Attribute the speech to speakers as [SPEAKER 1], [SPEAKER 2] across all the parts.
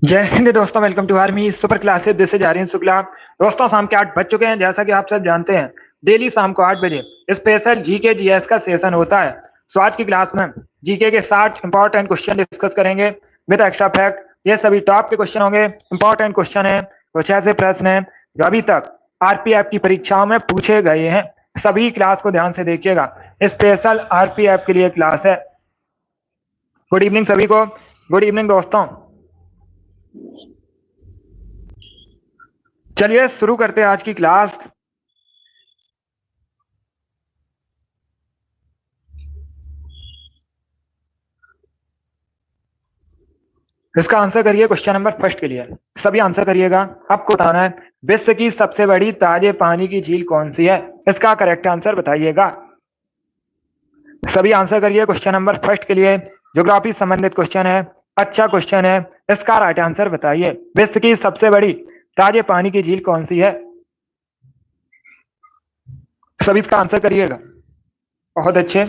[SPEAKER 1] जय हिंद दोस्तों, welcome to army super classes. This is Aryan Shukla. दोस्तों, शाम के 8 बज चुके हैं। जैसा कि आप सब जानते हैं, डेली शाम को 8 बजे स्पेशल जीके जीएस का सेशन होता है। सो आज की क्लास में जीके के 60 इंपॉर्टेंट क्वेश्चन डिस्कस करेंगे विद एक्स्ट्रा फैक्ट। ये सभी टॉप के क्वेश्चन होंगे, इंपॉर्टेंट क्वेश्चन है। कुछ ऐसे प्रश्न है जो अभी तक आरपीएफ की परीक्षाओं में पूछे गए हैं। सभी क्लास को ध्यान से देखिएगा, स्पेशल आरपीएफ के लिए क्लास है। गुड इवनिंग सभी को। गुड इवनिंग दोस्तों। चलिए शुरू करते हैं आज की क्लास। इसका आंसर करिए क्वेश्चन नंबर फर्स्ट के लिए। सभी आंसर करिएगा। आपको बताना है विश्व की सबसे बड़ी ताजे पानी की झील कौन सी है। इसका करेक्ट आंसर बताइएगा। सभी आंसर करिए क्वेश्चन नंबर फर्स्ट के लिए। ज्योग्राफी संबंधित क्वेश्चन है, अच्छा क्वेश्चन है। इसका राइट आंसर बताइए। विश्व की सबसे बड़ी ताजे पानी की झील कौन सी है। सभी इसका आंसर करिएगा। बहुत अच्छे।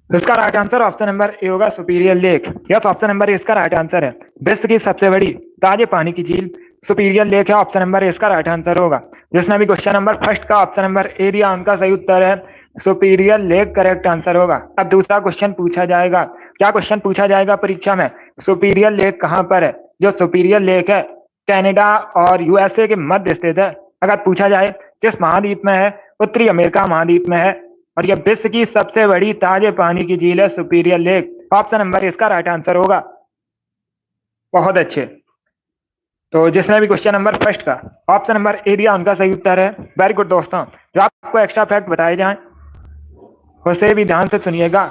[SPEAKER 1] इसका right answer option number A होगा, superior lake. Yes, option number A इसका राइट आंसर है। विश्व की सबसे बड़ी ताजे पानी की झील सुपीरियर लेक है। ऑप्शन नंबर ए इसका राइट आंसर होगा। जिसने भी क्वेश्चन नंबर फर्स्ट का ऑप्शन नंबर ए दिया, उनका सही उत्तर है सुपीरियर लेक, करेक्ट आंसर होगा। अब दूसरा क्वेश्चन पूछा जाएगा। क्या क्वेश्चन पूछा जाएगा परीक्षा में? सुपीरियर लेक कहां पर है? जो सुपीरियर लेक है कनाडा और यूएसए के मध्य स्थित है। अगर पूछा जाए किस महाद्वीप में है? उत्तरी अमेरिका महाद्वीप में है। और यह विश्व की सबसे बड़ी ताजे पानी की झील है सुपीरियर लेक। ऑप्शन नंबर इसका राइट आंसर होगा। बहुत अच्छे। तो जिसने भी क्वेश्चन नंबर फर्स्ट का ऑप्शन नंबर ए दिया, उनका सही उत्तर है। वेरी गुड दोस्तों। जो आपको एक्स्ट्रा फैक्ट बताए जाएं उसे भी ध्यान से सुनिएगा,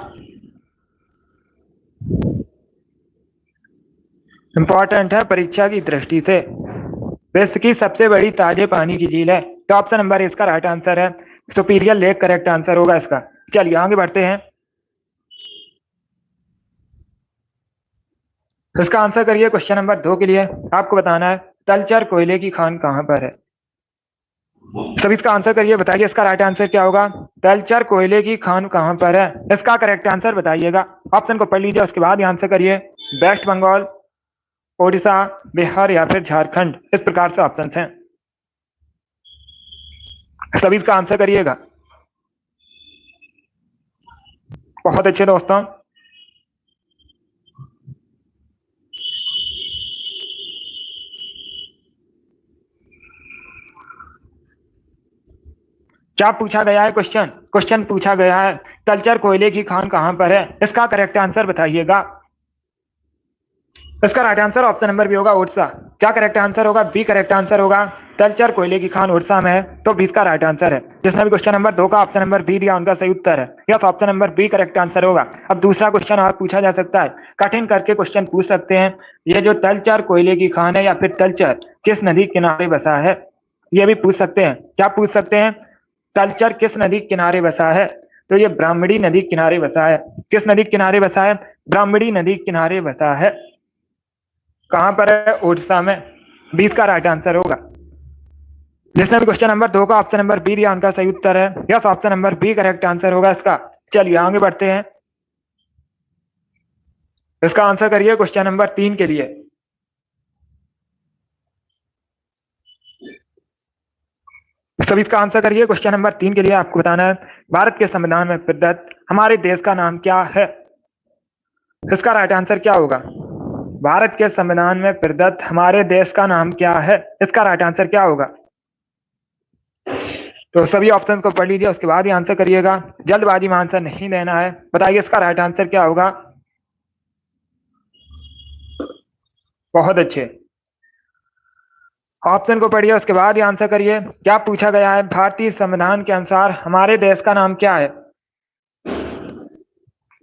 [SPEAKER 1] इंपॉर्टेंट है परीक्षा की दृष्टि से। विश्व की सबसे बड़ी ताजे पानी की झील है, तो ऑप्शन नंबर इसका राइट आंसर है सुपीरियर लेक, करेक्ट आंसर होगा इसका। चलिए आगे बढ़ते हैं। इसका आंसर करिए क्वेश्चन नंबर 2 के लिए। आपको बताना है तलचर कोयले की खान कहां पर है। सभी इसका आंसर करिए, बताइए इसका राइट आंसर क्या होगा। तलचर कोयले की खान कहां पर है, इसका करेक्ट आंसर बताइएगा। ऑप्शन को पढ़ लीजिए, उसके बाद आंसर करिए। वेस्ट बंगाल, ओडिशा, बिहार या फिर झारखंड। इस प्रकार से ऑप्शन हैं। सभी इसका आंसर करिएगा। बहुत अच्छे दोस्तों। क्या पूछा गया है क्वेश्चन? क्वेश्चन पूछा गया है तलचर कोयले की खान कहां पर है, इसका करेक्ट आंसर बताइएगा। इसका right answer option number B होगा, ओडिशा। क्या करेक्ट आंसर होगा? बी करेक्ट आंसर होगा। तलचर कोयले की खान ओडिशा में है, तो बी इसका राइट आंसर है। जिसने भी क्वेश्चन नंबर 2 का ऑप्शन नंबर बी दिया, उनका सही उत्तर है। Yes, option number B correct answer होगा। अब दूसरा क्वेश्चन और पूछा जा सकता है, कठिन करके क्वेश्चन पूछ सकते हैं। ये जो तलचर कोयले की खान है या फिर तलचर किस नदी किनारे बसा है, ये भी पूछ सकते हैं। क्या पूछ सकते हैं? तलचर किस नदी किनारे बसा है? तो ये ब्राह्मणी नदी किनारे बसा है। किस नदी किनारे बसा है? ब्राह्मणी नदी किनारे बसा है। कहां पर है? ओडिशा में। 20 का राइट आंसर होगा। जिसने भी क्वेश्चन नंबर 2 का ऑप्शन नंबर बी दिया, उनका सही उत्तर है। Yes, option number B correct answer होगा इसका। चलिए आगे बढ़ते हैं। इसका आंसर करिए क्वेश्चन नंबर 3 के लिए। सभी इसका आंसर करिए क्वेश्चन नंबर 3 के लिए। आपको बताना है भारत के संविधान में प्रदत्त हमारे देश का नाम क्या है। इसका राइट आंसर क्या होगा? भारत के संविधान में प्रदत्त हमारे देश का नाम क्या है, इसका राइट आंसर क्या होगा? तो सभी ऑप्शंस को पढ़ लीजिए, उसके बाद ही आंसर करिएगा। जल्दबाजी में आंसर नहीं देना है। बताइए इसका राइट आंसर क्या होगा। बहुत अच्छे। ऑप्शन को पढ़िए, उसके बाद ही आंसर करिए। क्या पूछा गया है? भारतीय संविधान के अनुसार हमारे देश का नाम क्या है।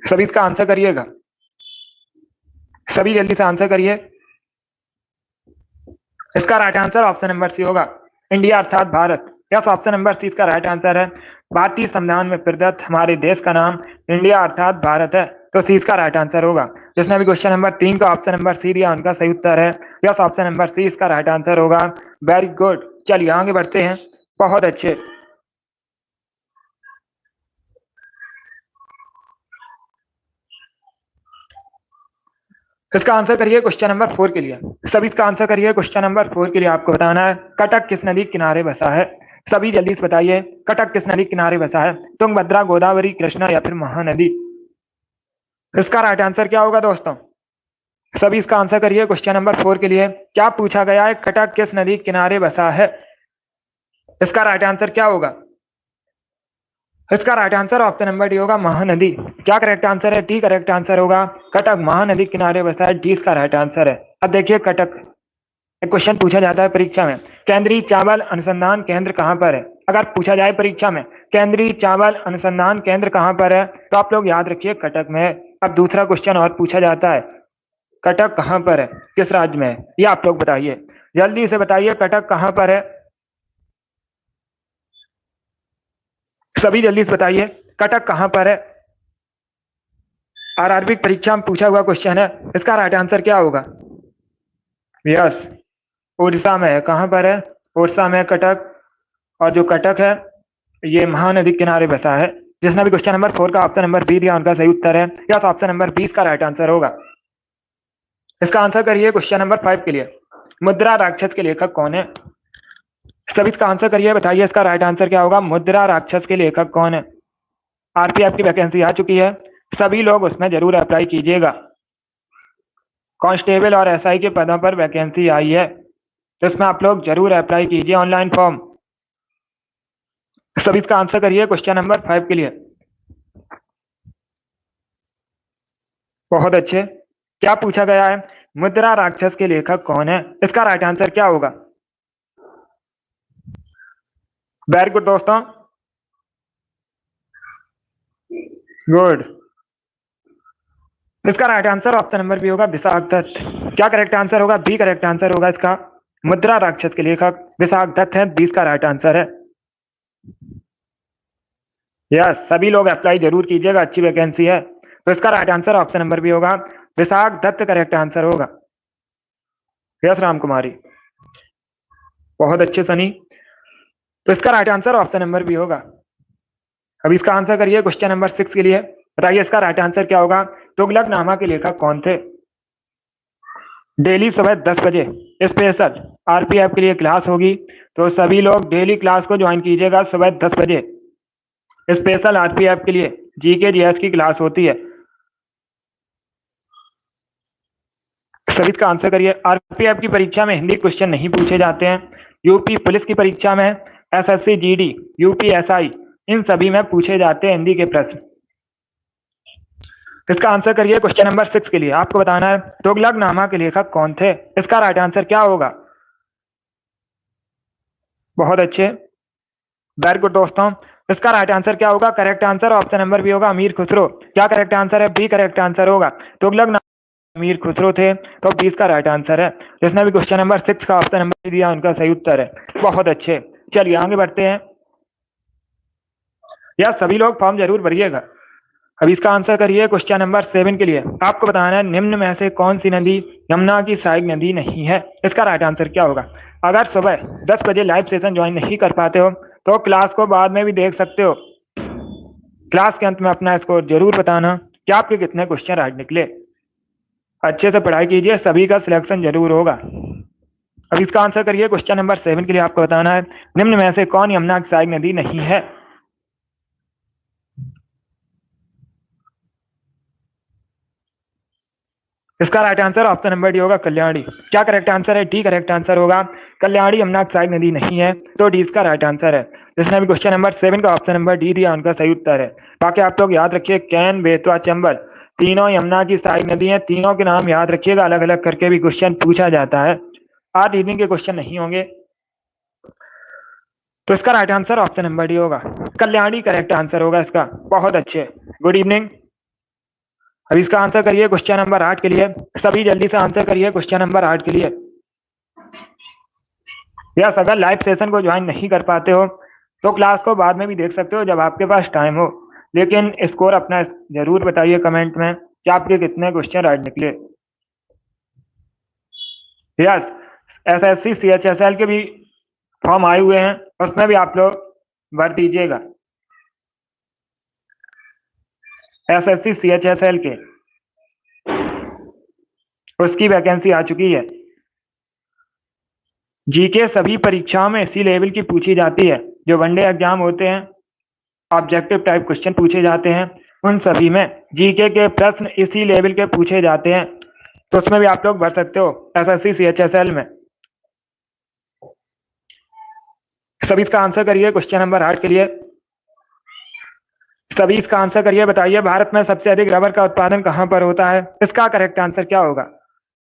[SPEAKER 1] सभी इसका आंसर करिएगा। सभी जल्दी से आंसर करिए। इसका right answer option number C होगा, इंडिया अर्थात Bharat. Yes, option number C इसका राइट आंसर है। भारतीय संविधान में प्रदत्त हमारे देश का नाम इंडिया अर्थात भारत है, तो सी इसका राइट आंसर होगा। जिसने भी क्वेश्चन नंबर 3 का ऑप्शन नंबर सी दिया, उनका सही उत्तर है। यस, ऑप्शन नंबर सी इसका राइट आंसर होगा। Very good. चलिए आगे बढ़ते हैं। बहुत अच्छे। इसका आंसर करिए क्वेश्चन नंबर 4 के लिए। सभी इसका आंसर करिए क्वेश्चन नंबर 4 के लिए। आपको बताना है कटक किस नदी किनारे बसा है। सभी जल्दी से बताइए कटक किस नदी किनारे बसा है। तुंगभद्रा, गोदावरी, कृष्णा या फिर महानदी। इसका राइट आंसर क्या होगा दोस्तों? सभी इसका आंसर करिए क्वेश्चन नंबर 4 के लिए। क्या पूछा गया है? कटक किस नदी किनारे बसा है। इसका राइट आंसर क्या होगा? इसका right answer option number D होगा, महानदी। क्या करेक्ट आंसर है? डी करेक्ट आंसर होगा। कटक महानदी किनारे बसा है, डी इसका राइट आंसर है। अब देखिए कटक, एक क्वेश्चन पूछा जाता है परीक्षा में, केंद्रीय चावल अनुसंधान केंद्र कहां पर है। अगर पूछा जाए परीक्षा में केंद्रीय चावल अनुसंधान केंद्र कहां पर है, तो आप लोग याद रखिए कटक में है। अब दूसरा क्वेश्चन और पूछा जाता है, कटक कहां पर है, किस राज्य में है, ये आप लोग बताइए। जल्दी से बताइए कटक कहां पर है। सभी जल्दी से बताइए कटक कहां पर है। आरआरबी परीक्षा में पूछा हुआ क्वेश्चन है, इसका राइट आंसर क्या होगा? यस, उड़ीसा में है। कहां पर है? उड़ीसा में कटक। और जो कटक है ये महानदी किनारे बसा है। जिसने भी क्वेश्चन नंबर 4 का ऑप्शन नंबर बी दिया उनका सही उत्तर है। यस, ऑप्शन नंबर 20 का राइट आंसर होगा। इसका आंसर करिए क्वेश्चन नंबर 5 के लिए। मुद्रा राक्षस के लेखक कौन है। सभी इसका आंसर करिए, बताइए इसका राइट आंसर क्या होगा। मुद्रा राक्षस के लेखक कौन है। आरपीएफ की वैकेंसी आ चुकी है, सभी लोग उसमें जरूर अप्लाई कीजिएगा। कांस्टेबल और एसआई के पदों पर वैकेंसी आई है, तो इसमें आप लोग जरूर अप्लाई कीजिए ऑनलाइन फॉर्म। सभी इसका आंसर करिए क्वेश्चन नंबर 5 के लिए। बहुत अच्छे। क्या पूछा गया है? मुद्रा राक्षस के लेखक कौन है। इसका राइट आंसर क्या होगा? वेरी गुड दोस्तों, गुड। इसका right answer option number B होगा, विशाख दत्त। क्या करेक्ट आंसर होगा? बी करेक्ट आंसर होगा इसका। मुद्रा राक्षस के लेखक विशाख दत्त है, 20 का राइट आंसर है। यस, सभी लोग अप्लाई जरूर कीजिएगा, अच्छी वैकेंसी है। तो इसका right answer option number B होगा, विशाख दत्त करेक्ट आंसर होगा। यस राम कुमारी, बहुत अच्छे सनी। तो इसका right answer option number B होगा। अब इसका आंसर करिए क्वेश्चन नंबर 6 के लिए। बताइए इसका राइट आंसर क्या होगा। तुगलकनामा के लेखक कौन थे। डेली सुबह 10 बजे स्पेशल आरपीएफ के लिए क्लास होगी, तो सभी लोग डेली क्लास को ज्वाइन कीजिएगा। सुबह 10 बजे स्पेशल आरपीएफ के लिए जीके जीएस की क्लास होती है। सभी का आंसर करिए। आरपीएफ की परीक्षा में हिंदी क्वेश्चन नहीं पूछे जाते हैं। यूपी पुलिस की परीक्षा में, एसएससी जीडी, यूपीएसआई, इन सभी में पूछे जाते हैं हिंदी के प्रश्न। इसका आंसर करिए क्वेश्चन नंबर 6 के लिए। आपको बताना है तुगलकनामा के लेखक कौन थे। इसका राइट आंसर क्या होगा। बहुत अच्छे, वेरी गुड दोस्तों। इसका राइट आंसर क्या होगा। Correct answer option number B होगा, अमीर खुसरो। क्या करेक्ट आंसर है? बी करेक्ट आंसर होगा। तुगलकनामा अमीर खुसरो थे, तो 20 का राइट आंसर है। जिसने भी क्वेश्चन नंबर 6 का ऑप्शन नंबर दिया उनका सही उत्तर है। बहुत अच्छे, चलिए आगे बढ़ते हैं। यार सभी लोग फॉर्म जरूर भरिएगा। अब इसका आंसर करिए क्वेश्चन नंबर 7 के लिए। आपको बताना है निम्न में से कौन सी नदी यमुना की सहायक नदी नहीं है। इसका राइट आंसर क्या होगा। अगर सुबह 10 बजे लाइव सेशन ज्वाइन नहीं कर पाते हो तो क्लास को बाद में भी देख सकते हो। क्लास के अंत में अपना स्कोर जरूर बताना कि आपके कितने क्वेश्चन राइट निकले। अच्छे से पढ़ाई कीजिए, सभी का सिलेक्शन जरूर होगा। अब इसका आंसर करिए क्वेश्चन नंबर 7 के लिए। आपको बताना है निम्न में से कौन यमुना की सहायक नदी नहीं है। इसका right answer option number D होगा, कल्याणी। क्या करेक्ट आंसर है? डी करेक्ट आंसर होगा। कल्याणी यमुना की सहायक नदी नहीं है, तो डी इसका राइट आंसर है। जिसने भी क्वेश्चन नंबर 7 का ऑप्शन नंबर डी दिया उनका सही उत्तर है। बाकी आप लोग याद रखिए कैन, बेतवा, चंबल तीनों यमुना की सहायक नदी है। तीनों के नाम याद रखिएगा, अलग अलग करके भी क्वेश्चन पूछा जाता है। आज रीजनिंग के क्वेश्चन नहीं होंगे, तो इसका right answer option number D होगा, कल्याणी करेक्ट आंसर होगा इसका। बहुत अच्छे, गुड इवनिंग। अब इसका आंसर करिए क्वेश्चन नंबर 8 के लिए। सभी जल्दी से आंसर करिए क्वेश्चन नंबर 8 के लिए। यस, अगर लाइव सेशन को ज्वाइन नहीं कर पाते हो तो क्लास को बाद में भी देख सकते हो जब आपके पास टाइम हो, लेकिन स्कोर अपना जरूर बताइए कमेंट में कि आपके कितने क्वेश्चन राइट निकले। यस, एसएससी सीएचएसएल के भी फॉर्म आए हुए हैं, उसमें भी आप लोग भर दीजिएगा। एसएससी सीएचएसएल के उसकी वैकेंसी आ चुकी है। जीके सभी परीक्षाओं में इसी लेवल की पूछी जाती है। जो वनडे एग्जाम होते हैं, ऑब्जेक्टिव टाइप क्वेश्चन पूछे जाते हैं, उन सभी में जीके के प्रश्न इसी लेवल के पूछे जाते हैं। तो उसमें भी आप लोग भर सकते हो एसएससी सीएचएसएल में। सभी इसका आंसर करिए क्वेश्चन नंबर 8 के लिए। सभी इसका आंसर करिए। बताइए भारत में सबसे अधिक रबर का उत्पादन कहां पर होता है? इसका करेक्ट आंसर क्या होगा?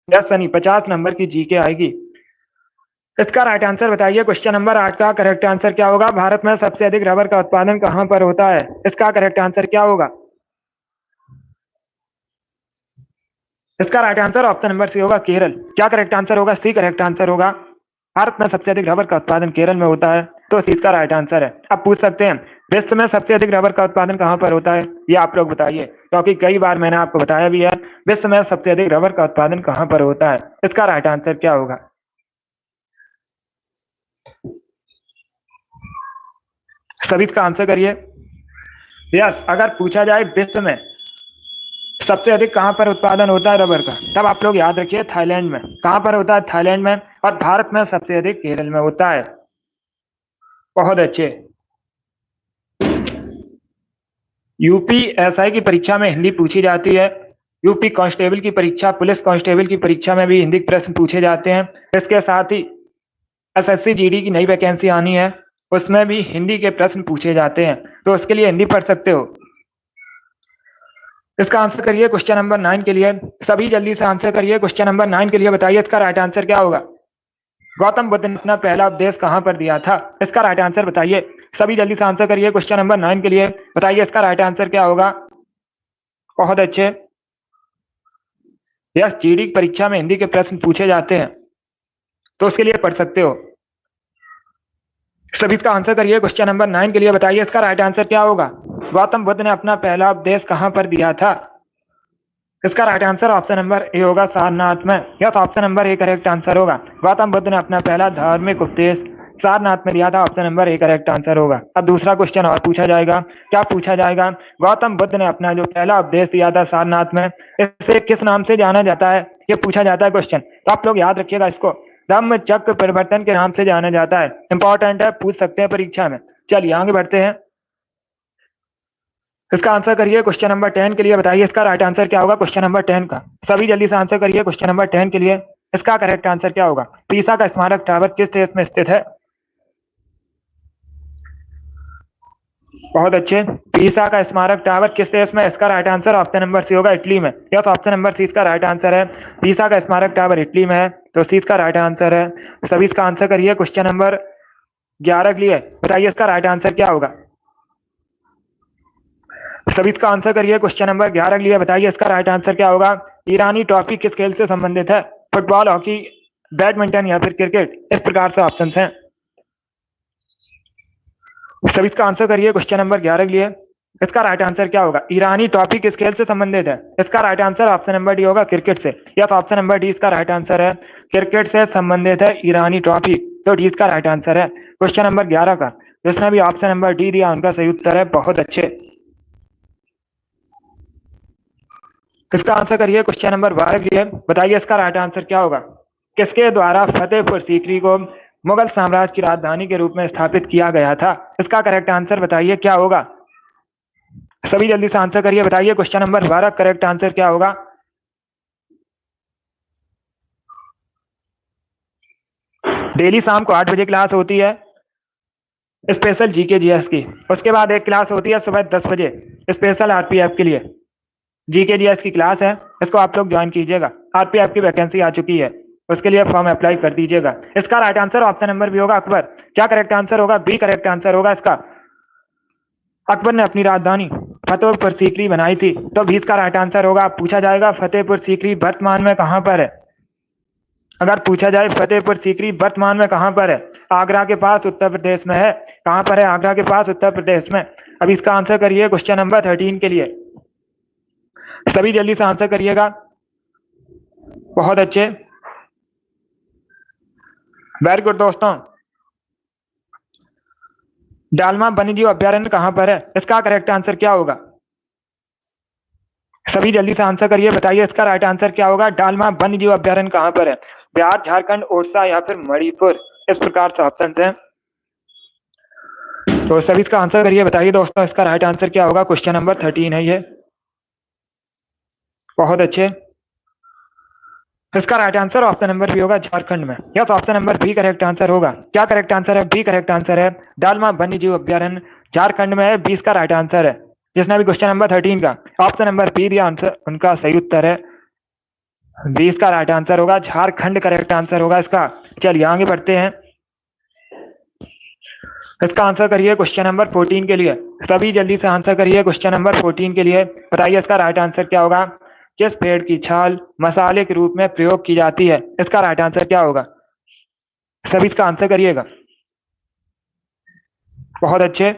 [SPEAKER 1] यस सनी, 50 नंबर की जीके आएगी। इसका राइट आंसर बताइए। क्वेश्चन नंबर 8 का करेक्ट आंसर क्या होगा? भारत में सबसे अधिक रबर का उत्पादन कहां पर होता है? इसका करेक्ट आंसर क्या होगा? इसका right answer option number C होगा, केरल। क्या करेक्ट आंसर होगा? सी करेक्ट आंसर होगा। भारत में सबसे अधिक रबर का उत्पादन केरल में होता है, तो सी इसका राइट आंसर है। अब पूछ सकते हैं विश्व में सबसे अधिक रबर का उत्पादन कहां पर होता है? ये आप लोग बताइए, क्योंकि कई बार मैंने आपको बताया भी है विश्व में सबसे अधिक रबर का उत्पादन कहां पर होता है। इसका राइट आंसर क्या होगा? सभी इसका आंसर करिए। यस, अगर पूछा जाए विश्व में सबसे अधिक कहां पर उत्पादन होता है रबर का, तब आप लोग याद रखिए थाईलैंड में। कहां पर होता है? थाईलैंड में। और भारत में सबसे अधिक केरल में होता है। बहुत अच्छे। यूपी एसआई की परीक्षा में हिंदी पूछी जाती है। यूपी कांस्टेबल की परीक्षा, पुलिस कांस्टेबल की परीक्षा में भी हिंदी प्रश्न पूछे जाते हैं। इसके साथ ही एसएससी जीडी की नई वैकेंसी आनी है, उसमें भी हिंदी के प्रश्न पूछे जाते हैं, तो उसके लिए हिंदी पढ़ सकते हो। इसका आंसर करिए क्वेश्चन नंबर 9 के लिए। सभी जल्दी से आंसर करिए क्वेश्चन नंबर 9 के लिए। बताइए इसका राइट आंसर क्या होगा? गौतम बुद्ध ने अपना पहला उपदेश कहां पर दिया था? इसका राइट आंसर बताइए। सभी जल्दी से आंसर करिए क्वेश्चन नंबर 9 के लिए। बताइए इसका राइट आंसर क्या होगा? बहुत अच्छे। यस, जीडी की परीक्षा में हिंदी के प्रश्न पूछे जाते हैं, तो उसके लिए पढ़ सकते हो। सभी इसका आंसर करिए क्वेश्चन नंबर 9 के लिए। बताइए इसका राइट आंसर क्या होगा? गौतम बुद्ध ने अपना पहला उपदेश कहां पर दिया था? इसका right answer option number A होगा, सारनाथ में। Yes, option number A correct answer होगा। गौतम बुद्ध ने अपना पहला धार्मिक उपदेश सारनाथ में दिया था। Option number A correct answer होगा। अब दूसरा क्वेश्चन और पूछा जाएगा। क्या पूछा जाएगा? गौतम बुद्ध ने अपना जो पहला उपदेश दिया था सारनाथ में, इसे किस नाम से जाना जाता है? ये पूछा जाता है क्वेश्चन, तो आप लोग याद रखिएगा इसको। धम्म चक्र परिवर्तन के नाम से जाना जाता है। इंपॉर्टेंट है, पूछ सकते हैं परीक्षा में। चलिए आगे बढ़ते हैं। इसका आंसर करिए क्वेश्चन नंबर 10 के लिए। बताइए इसका राइट आंसर क्या होगा क्वेश्चन नंबर 10 का? सभी जल्दी से आंसर करिए क्वेश्चन नंबर 10 के लिए। इसका करेक्ट आंसर क्या होगा? पीसा का स्मारक टावर किस देश में स्थित है? बहुत अच्छे। पीसा का स्मारक टावर किस देश में? इसका right answer option number C होगा, इटली में। यस, ऑप्शन नंबर सी इसका राइट आंसर है। पीसा का स्मारक टावर इटली में है, तो सी इसका राइट आंसर है। सभी इसका आंसर करिए क्वेश्चन नंबर 11 के लिए। बताइए इसका राइट आंसर क्या होगा? सभी इसका आंसर करिए क्वेश्चन नंबर 11 के लिए। बताइए इसका राइट आंसर क्या होगा? ईरानी ट्रॉफी किस खेल से संबंधित है? फुटबॉल, हॉकी, बैडमिंटन या फिर क्रिकेट? इस प्रकार से ऑप्शंस हैं। सभी इसका आंसर करिए क्वेश्चन नंबर 11 के लिए। इसका राइट आंसर क्या होगा? ईरानी ट्रॉफी किस खेल से संबंधित है? इसका right answer option number D होगा, क्रिकेट से। यस, ऑप्शन नंबर डी इसका राइट आंसर है। क्रिकेट से संबंधित है ईरानी ट्रॉफी, तो डी इसका राइट आंसर है क्वेश्चन नंबर 11 का। जिसने भी ऑप्शन नंबर डी दिया उनका सही उत्तर है। बहुत अच्छे। इसका आंसर करिए क्वेश्चन नंबर 12 के लिए। बताइए इसका राइट आंसर क्या होगा? किसके द्वारा फतेहपुर सीकरी को मुगल साम्राज्य की राजधानी के रूप में स्थापित किया गया था? इसका करेक्ट आंसर बताइए क्या होगा? सभी जल्दी से आंसर करिए। बताइए क्वेश्चन नंबर 12 करेक्ट आंसर क्या होगा? डेली शाम को 8 बजे क्लास होती है स्पेशल जीके जीएस की। उसके बाद एक क्लास होती है सुबह 10 बजे स्पेशल आरपीएफ के लिए। जीके जीएस की क्लास है, इसको आप लोग ज्वाइन कीजिएगा। आरपीएफ की वैकेंसी आ चुकी है, उसके लिए फॉर्म अप्लाई कर दीजिएगा। इसका right answer option number B होगा, अकबर। क्या करेक्ट आंसर होगा? बी करेक्ट आंसर होगा इसका। अकबर ने अपनी राजधानी फतेहपुर सीकरी बनाई थी, तो भी इसका राइट आंसर होगा। पूछा जाएगा फतेहपुर सीकरी वर्तमान में कहां पर है? अगर पूछा जाए फतेहपुर सीकरी वर्तमान में कहां पर है? आगरा के पास, उत्तर प्रदेश में है। कहां पर है? आगरा के पास, उत्तर प्रदेश में। अब इसका आंसर करिए क्वेश्चन नंबर 13 के लिए। सभी जल्दी से आंसर करिएगा। बहुत अच्छे, वेरी गुड दोस्तों। डालमा वन्यजीव अभ्यारण्य कहां पर है? इसका करेक्ट आंसर क्या होगा? सभी जल्दी से आंसर करिए, बताइए इसका राइट आंसर क्या होगा। डालमा वन्य जीव अभ्यारण्य कहाँ पर है? बिहार, झारखंड, ओडिशा या फिर मणिपुर। इस प्रकार से ऑप्शन है। तो सभी इसका आंसर करिए, बताइए दोस्तों इसका राइट आंसर क्या होगा। क्वेश्चन नंबर 13 है ये। बहुत अच्छे। इसका right answer option number B होगा, झारखंड में। Yes, option number B correct answer होगा। क्या करेक्ट आंसर है? बी करेक्ट आंसर है। डालमा वन्य जीव अभ्यारण्य झारखंड में है, 20 का राइट आंसर है। जिसने भी क्वेश्चन नंबर 13 का ऑप्शन नंबर बी दिया, आंसर उनका सही उत्तर है। 20 का राइट आंसर होगा, झारखंड करेक्ट आंसर होगा इसका। चलिए आगे बढ़ते हैं। इसका आंसर करिए क्वेश्चन नंबर 14 के लिए। सभी जल्दी से आंसर करिए क्वेश्चन नंबर 14 के लिए। बताइए इसका राइट आंसर क्या होगा। किस पेड़ की छाल मसाले के रूप में प्रयोग की जाती है? इसका राइट आंसर क्या होगा? सभी इसका आंसर करिएगा। बहुत अच्छे।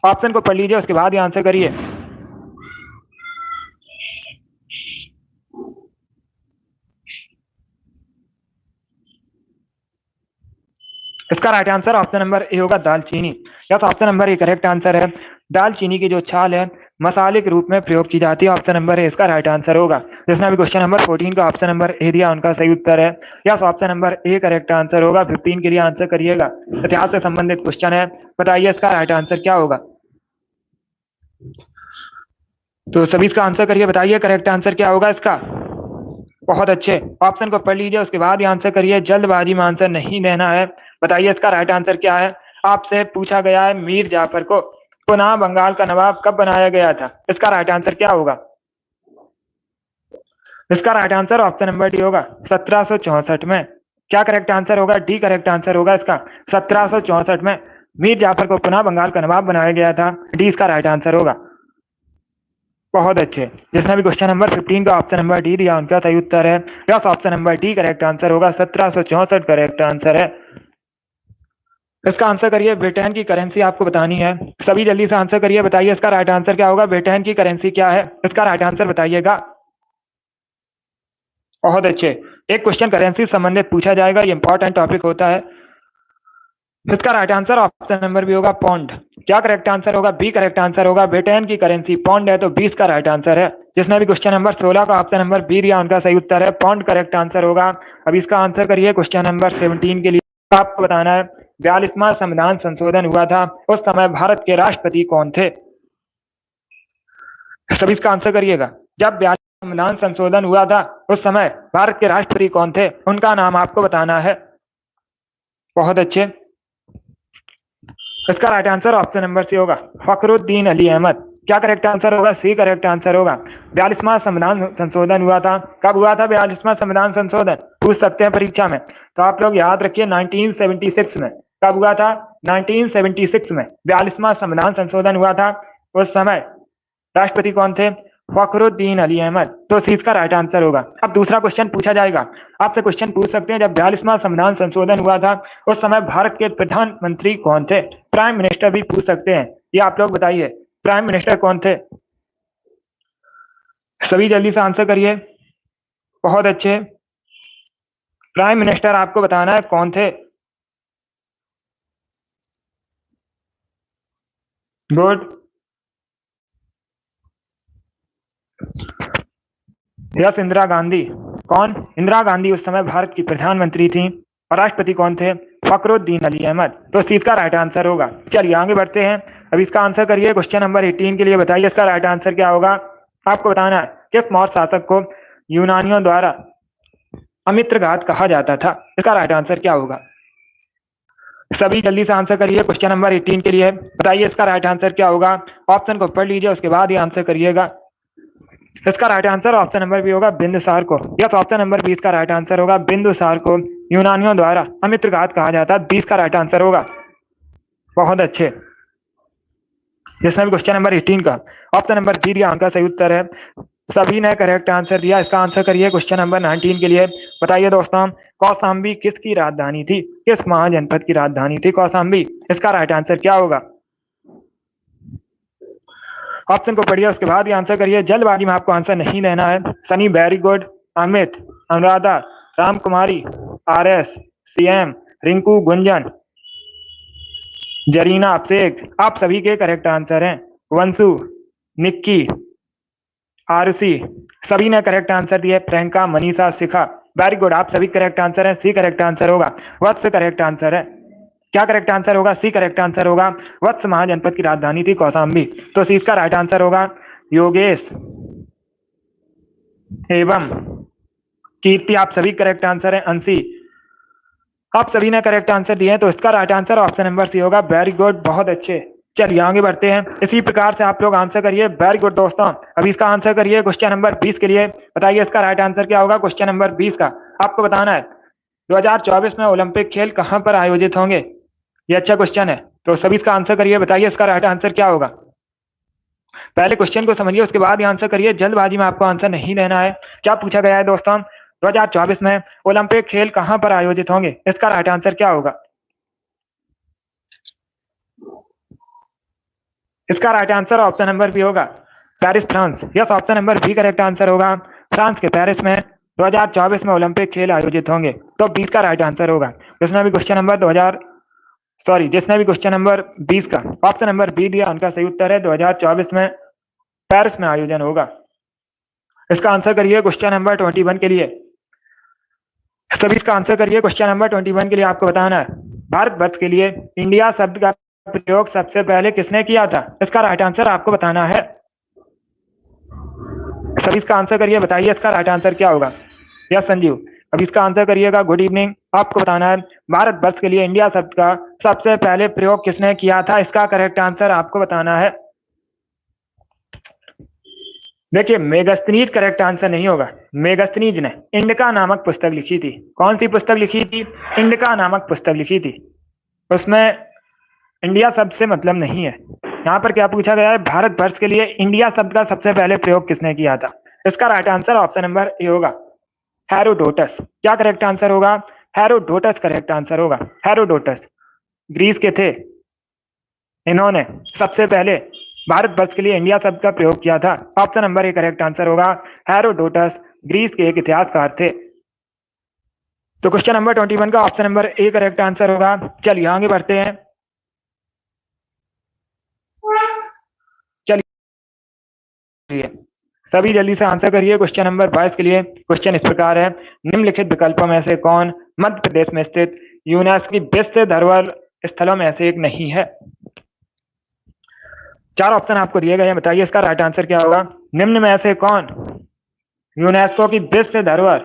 [SPEAKER 1] ऑप्शन को पढ़ लीजिए, उसके बाद ही आंसर करिए। इसका right answer option number A होगा, दालचीनी। Yes, option number A correct answer है। दालचीनी की जो छाल है मसाले के रूप में प्रयोग की जाती है। ऑप्शन नंबर ए इसका राइट आंसर होगा। जिसने भी क्वेश्चन नंबर 14 का ऑप्शन नंबर ए दिया, उनका सही उत्तर है। Yes, option number A correct answer होगा। 15 के लिए आंसर करिएगा। इतिहास से संबंधित क्वेश्चन है, बताइए इसका राइट आंसर क्या होगा। तो सभी इसका आंसर करिए, बताइए करेक्ट आंसर क्या होगा इसका। बहुत अच्छे। ऑप्शन को पढ़ लीजिए, उसके बाद ही आंसर करिए। जल्दबाजी में आंसर नहीं देना है। बताइए इसका राइट आंसर क्या है। आपसे पूछा गया है मीर जाफर को पुनः बंगाल का नवाब कब बनाया गया था? इसका राइट आंसर क्या होगा? इसका right answer option number D होगा, 1764 में। क्या करेक्ट आंसर होगा? डी करेक्ट आंसर होगा इसका। 1764 में मीर जाफर को पुनः बंगाल का नवाब बनाया गया था। डी इसका राइट आंसर होगा। बहुत अच्छे। जिसने भी क्वेश्चन नंबर 15 का ऑप्शन नंबर डी दिया, उनका सही उत्तर है। Yes, option number D correct answer होगा। 1764 करेक्ट आंसर है। इसका आंसर करिए। ब्रिटेन की करेंसी आपको बतानी है। सभी जल्दी से आंसर करिए, बताइए इसका राइट आंसर क्या होगा। ब्रिटेन की करेंसी क्या है? इसका राइट आंसर बताइएगा। बहुत अच्छे। एक क्वेश्चन करेंसी संबंधित पूछा जाएगा, ये इंपॉर्टेंट टॉपिक होता है। इसका right answer option number B होगा, पौंड। क्या करेक्ट आंसर होगा? बी करेक्ट आंसर होगा। ब्रिटेन की करेंसी पौंड है, तो 20 का राइट आंसर है। जिसने भी क्वेश्चन नंबर 16 का ऑप्शन नंबर बी दिया, उनका सही उत्तर है, पौंड करेक्ट आंसर होगा। अब इसका आंसर करिए क्वेश्चन नंबर 17 के लिए। आपको बताना है 42वां संविधान संशोधन हुआ था, उस समय भारत के राष्ट्रपति कौन थे? सभी इसका आंसर करिएगा। जब 42वां संविधान संशोधन हुआ था, उस समय भारत के राष्ट्रपति कौन थे? उनका नाम आपको बताना है। बहुत अच्छे। इसका right answer option number C होगा, फखरुद्दीन अली अहमद। क्या करेक्ट आंसर होगा? सी करेक्ट आंसर होगा। 42वां संविधान संशोधन हुआ था। कब हुआ था 42वां संविधान संशोधन? पूछ सकते हैं परीक्षा में, तो आप लोग याद रखिए 1976 में। कब हुआ था? 1976 में 42वां संविधान संशोधन हुआ था। उस समय राष्ट्रपति कौन थे? फखरुद्दीन अली अहमद। तो सी इसका राइट आंसर होगा। अब दूसरा क्वेश्चन पूछा जाएगा, आपसे क्वेश्चन पूछ सकते हैं, जब 42वां संविधान संशोधन हुआ था, उस समय भारत के प्रधानमंत्री कौन थे? प्राइम मिनिस्टर भी पूछ सकते हैं। ये आप लोग बताइए, प्राइम मिनिस्टर कौन थे? सभी जल्दी से आंसर करिए। बहुत अच्छे। प्राइम मिनिस्टर आपको बताना है कौन थे। गुड। यस, इंदिरा गांधी। कौन? इंदिरा गांधी उस समय भारत की प्रधानमंत्री थी। और राष्ट्रपति कौन थे? फखरुद्दीन अली अहमद। तो सी इसका राइट आंसर होगा। चलिए आगे बढ़ते हैं। अब इसका आंसर करिए क्वेश्चन नंबर 18 के लिए। बताइए इसका राइट आंसर क्या होगा। आपको बताना है किस मौर्य शासक को यूनानियों द्वारा अमित्रघात कहा जाता था? इसका राइट आंसर क्या होगा? सभी जल्दी से आंसर करिए क्वेश्चन नंबर 18 के लिए। बताइए इसका राइट आंसर क्या होगा। ऑप्शन को पढ़ लीजिए, उसके बाद ही आंसर करिएगा। इसका right answer option number B होगा, बिंदुसार को। यस, ऑप्शन नंबर 20 का राइट आंसर होगा। बिंदुसार को यूनानियों द्वारा अमित्रघात कहा जाता है, 20 का राइट आंसर होगा। बहुत अच्छे। जिसमें भी क्वेश्चन नंबर 18 का ऑप्शन नंबर बी दिया, उनका सही उत्तर है। सभी ने करेक्ट आंसर दिया। इसका आंसर करिए क्वेश्चन नंबर 19 के लिए। बताइए दोस्तों, कौशाम्बी किसकी राजधानी थी? किस महाजनपद की राजधानी थी कौशाम्बी? इसका राइट आंसर क्या होगा? ऑप्शन को पढ़िए, उसके बाद ही आंसर करिए। जल्दबाजी में आपको आंसर नहीं लेना है। Sunny, very good. Amit, Anuradha, Ram Kumari, R S, CM, Rinku, Gunjan, Zarina, Abhishek, आप सभी के करेक्ट आंसर हैं। वंशु, निक्की, आरुषि, सभी ने करेक्ट आंसर दिए। प्रियंका, मनीषा, शिखा, वेरी गुड, आप सभी करेक्ट आंसर है। सी करेक्ट आंसर होगा। वत्स करेक्ट आंसर है। क्या करेक्ट आंसर होगा? सी करेक्ट आंसर होगा। वत्स महाजनपद की राजधानी थी कौशाम्बी। तो सी इसका राइट आंसर होगा। योगेश एवं कीर्ति, आप सभी करेक्ट आंसर है। अंशी, आप सभी ने करेक्ट आंसर दिए हैं, तो इसका right answer option number C होगा। वेरी गुड, बहुत अच्छे। चलिए आगे बढ़ते हैं। इसी प्रकार से आप लोग आंसर करिए। वेरी गुड दोस्तों, अभी इसका आंसर करिए क्वेश्चन नंबर 20 के लिए। बताइए इसका राइट आंसर क्या होगा। क्वेश्चन नंबर 20 का आपको बताना है 2024 में ओलंपिक खेल कहां पर आयोजित होंगे। ये अच्छा क्वेश्चन है, तो सभी इसका आंसर करिए। बताइए इसका राइट आंसर क्या होगा। पहले क्वेश्चन को समझिए, उसके बाद ही आंसर करिए। जल्दबाजी में आपको आंसर नहीं देना है। क्या पूछा गया है दोस्तों, 2024 में ओलंपिक खेल कहां पर आयोजित होंगे, इसका राइट आंसर क्या होगा। इसका right answer option number B होगा, Paris, France. Yes, option number B correct answer होगा। फ्रांस के पेरिस में 2024 में ओलंपिक खेल आयोजित होंगे, तो 20 का राइट आंसर होगा। जिसने भी क्वेश्चन नंबर 20 का ऑप्शन नंबर बी दिया, उनका सही उत्तर है 2024 में पेरिस में आयोजन होगा। इसका आंसर करिए क्वेश्चन नंबर 21 के लिए। सभी इसका आंसर करिए। क्वेश्चन नंबर 21 के लिए आपको बताना है भारतवर्ष के लिए इंडिया शब्द का प्रयोग सबसे पहले किसने किया था। इसका राइट आंसर आपको बताना है। सभी इसका आंसर करिए। बताइए इसका राइट आंसर क्या होगा। यस संजीव, अब इसका आंसर करिएगा। गुड इवनिंग, आपको बताना है भारतवर्ष के लिए इंडिया शब्द का सबसे पहले प्रयोग किसने किया था। इसका करेक्ट आंसर आपको बताना है। देखिए, मेगस्थनीज करेक्ट आंसर नहीं होगा। मेगस्थनीज ने इंडिका नामक पुस्तक लिखी थी। कौन सी पुस्तक लिखी थी? इंडिका नामक पुस्तक लिखी थी। उसमें इंडिया शब्द से मतलब नहीं है। यहाँ पर क्या पूछा गया है, भारतवर्ष के लिए इंडिया शब्द का सबसे पहले प्रयोग किसने किया था। इसका right answer option number A होगा, हेरोडोटस। क्या करेक्ट आंसर होगा? हेरोडोटस करेक्ट आंसर होगा। हेरोडोटस ग्रीस के थे। इन्होंने सबसे पहले भारतवर्ष के लिए इंडिया शब्द का प्रयोग किया था। Option number A correct answer होगा। हेरोडोटस ग्रीस के एक इतिहासकार थे। तो क्वेश्चन नंबर 21 का option number A correct answer होगा। चलिए आगे बढ़ते हैं। चलिए सभी जल्दी से आंसर करिए क्वेश्चन नंबर 22 के लिए। क्वेश्चन इस प्रकार है, निम्नलिखित विकल्पों में से कौन मध्य प्रदेश में स्थित यूनेस्को की विश्व धरोहर स्थलों में से एक नहीं है। चार ऑप्शन आपको दिए गए हैं, बताइए इसका राइट आंसर क्या होगा। निम्न में से कौन यूनेस्को की विश्व धरोहर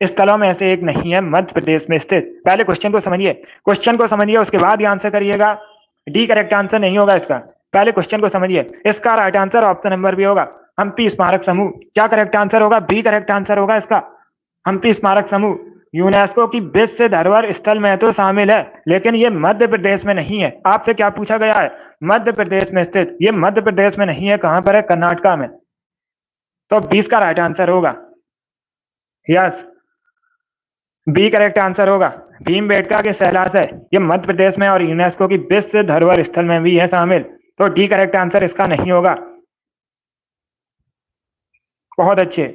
[SPEAKER 1] स्थलों में से एक नहीं है मध्य प्रदेश में स्थित। पहले क्वेश्चन को समझिए, उसके बाद ही आंसर करिएगा। डी करेक्ट आंसर नहीं होगा इसका। पहले क्वेश्चन को समझिए। इसका right answer option number B होगा, हम्पी स्मारक समूह। क्या करेक्ट आंसर होगा? बी करेक्ट आंसर होगा इसका, हम्पी स्मारक समूह। यूनेस्को की विश्व धरोहर स्थल में तो शामिल है, लेकिन ये मध्य प्रदेश में नहीं है। आपसे क्या पूछा गया है? मध्य प्रदेश में स्थित। ये मध्य प्रदेश में नहीं है, कहां पर है? कर्नाटका में। तो 20 का राइट आंसर होगा। यस, बी करेक्ट आंसर होगा। भीमबेटका के शैलाशय ये मध्य प्रदेश में और यूनेस्को की विश्व धरोहर स्थल में भी है शामिल। तो डी करेक्ट आंसर इसका नहीं होगा। बहुत अच्छे,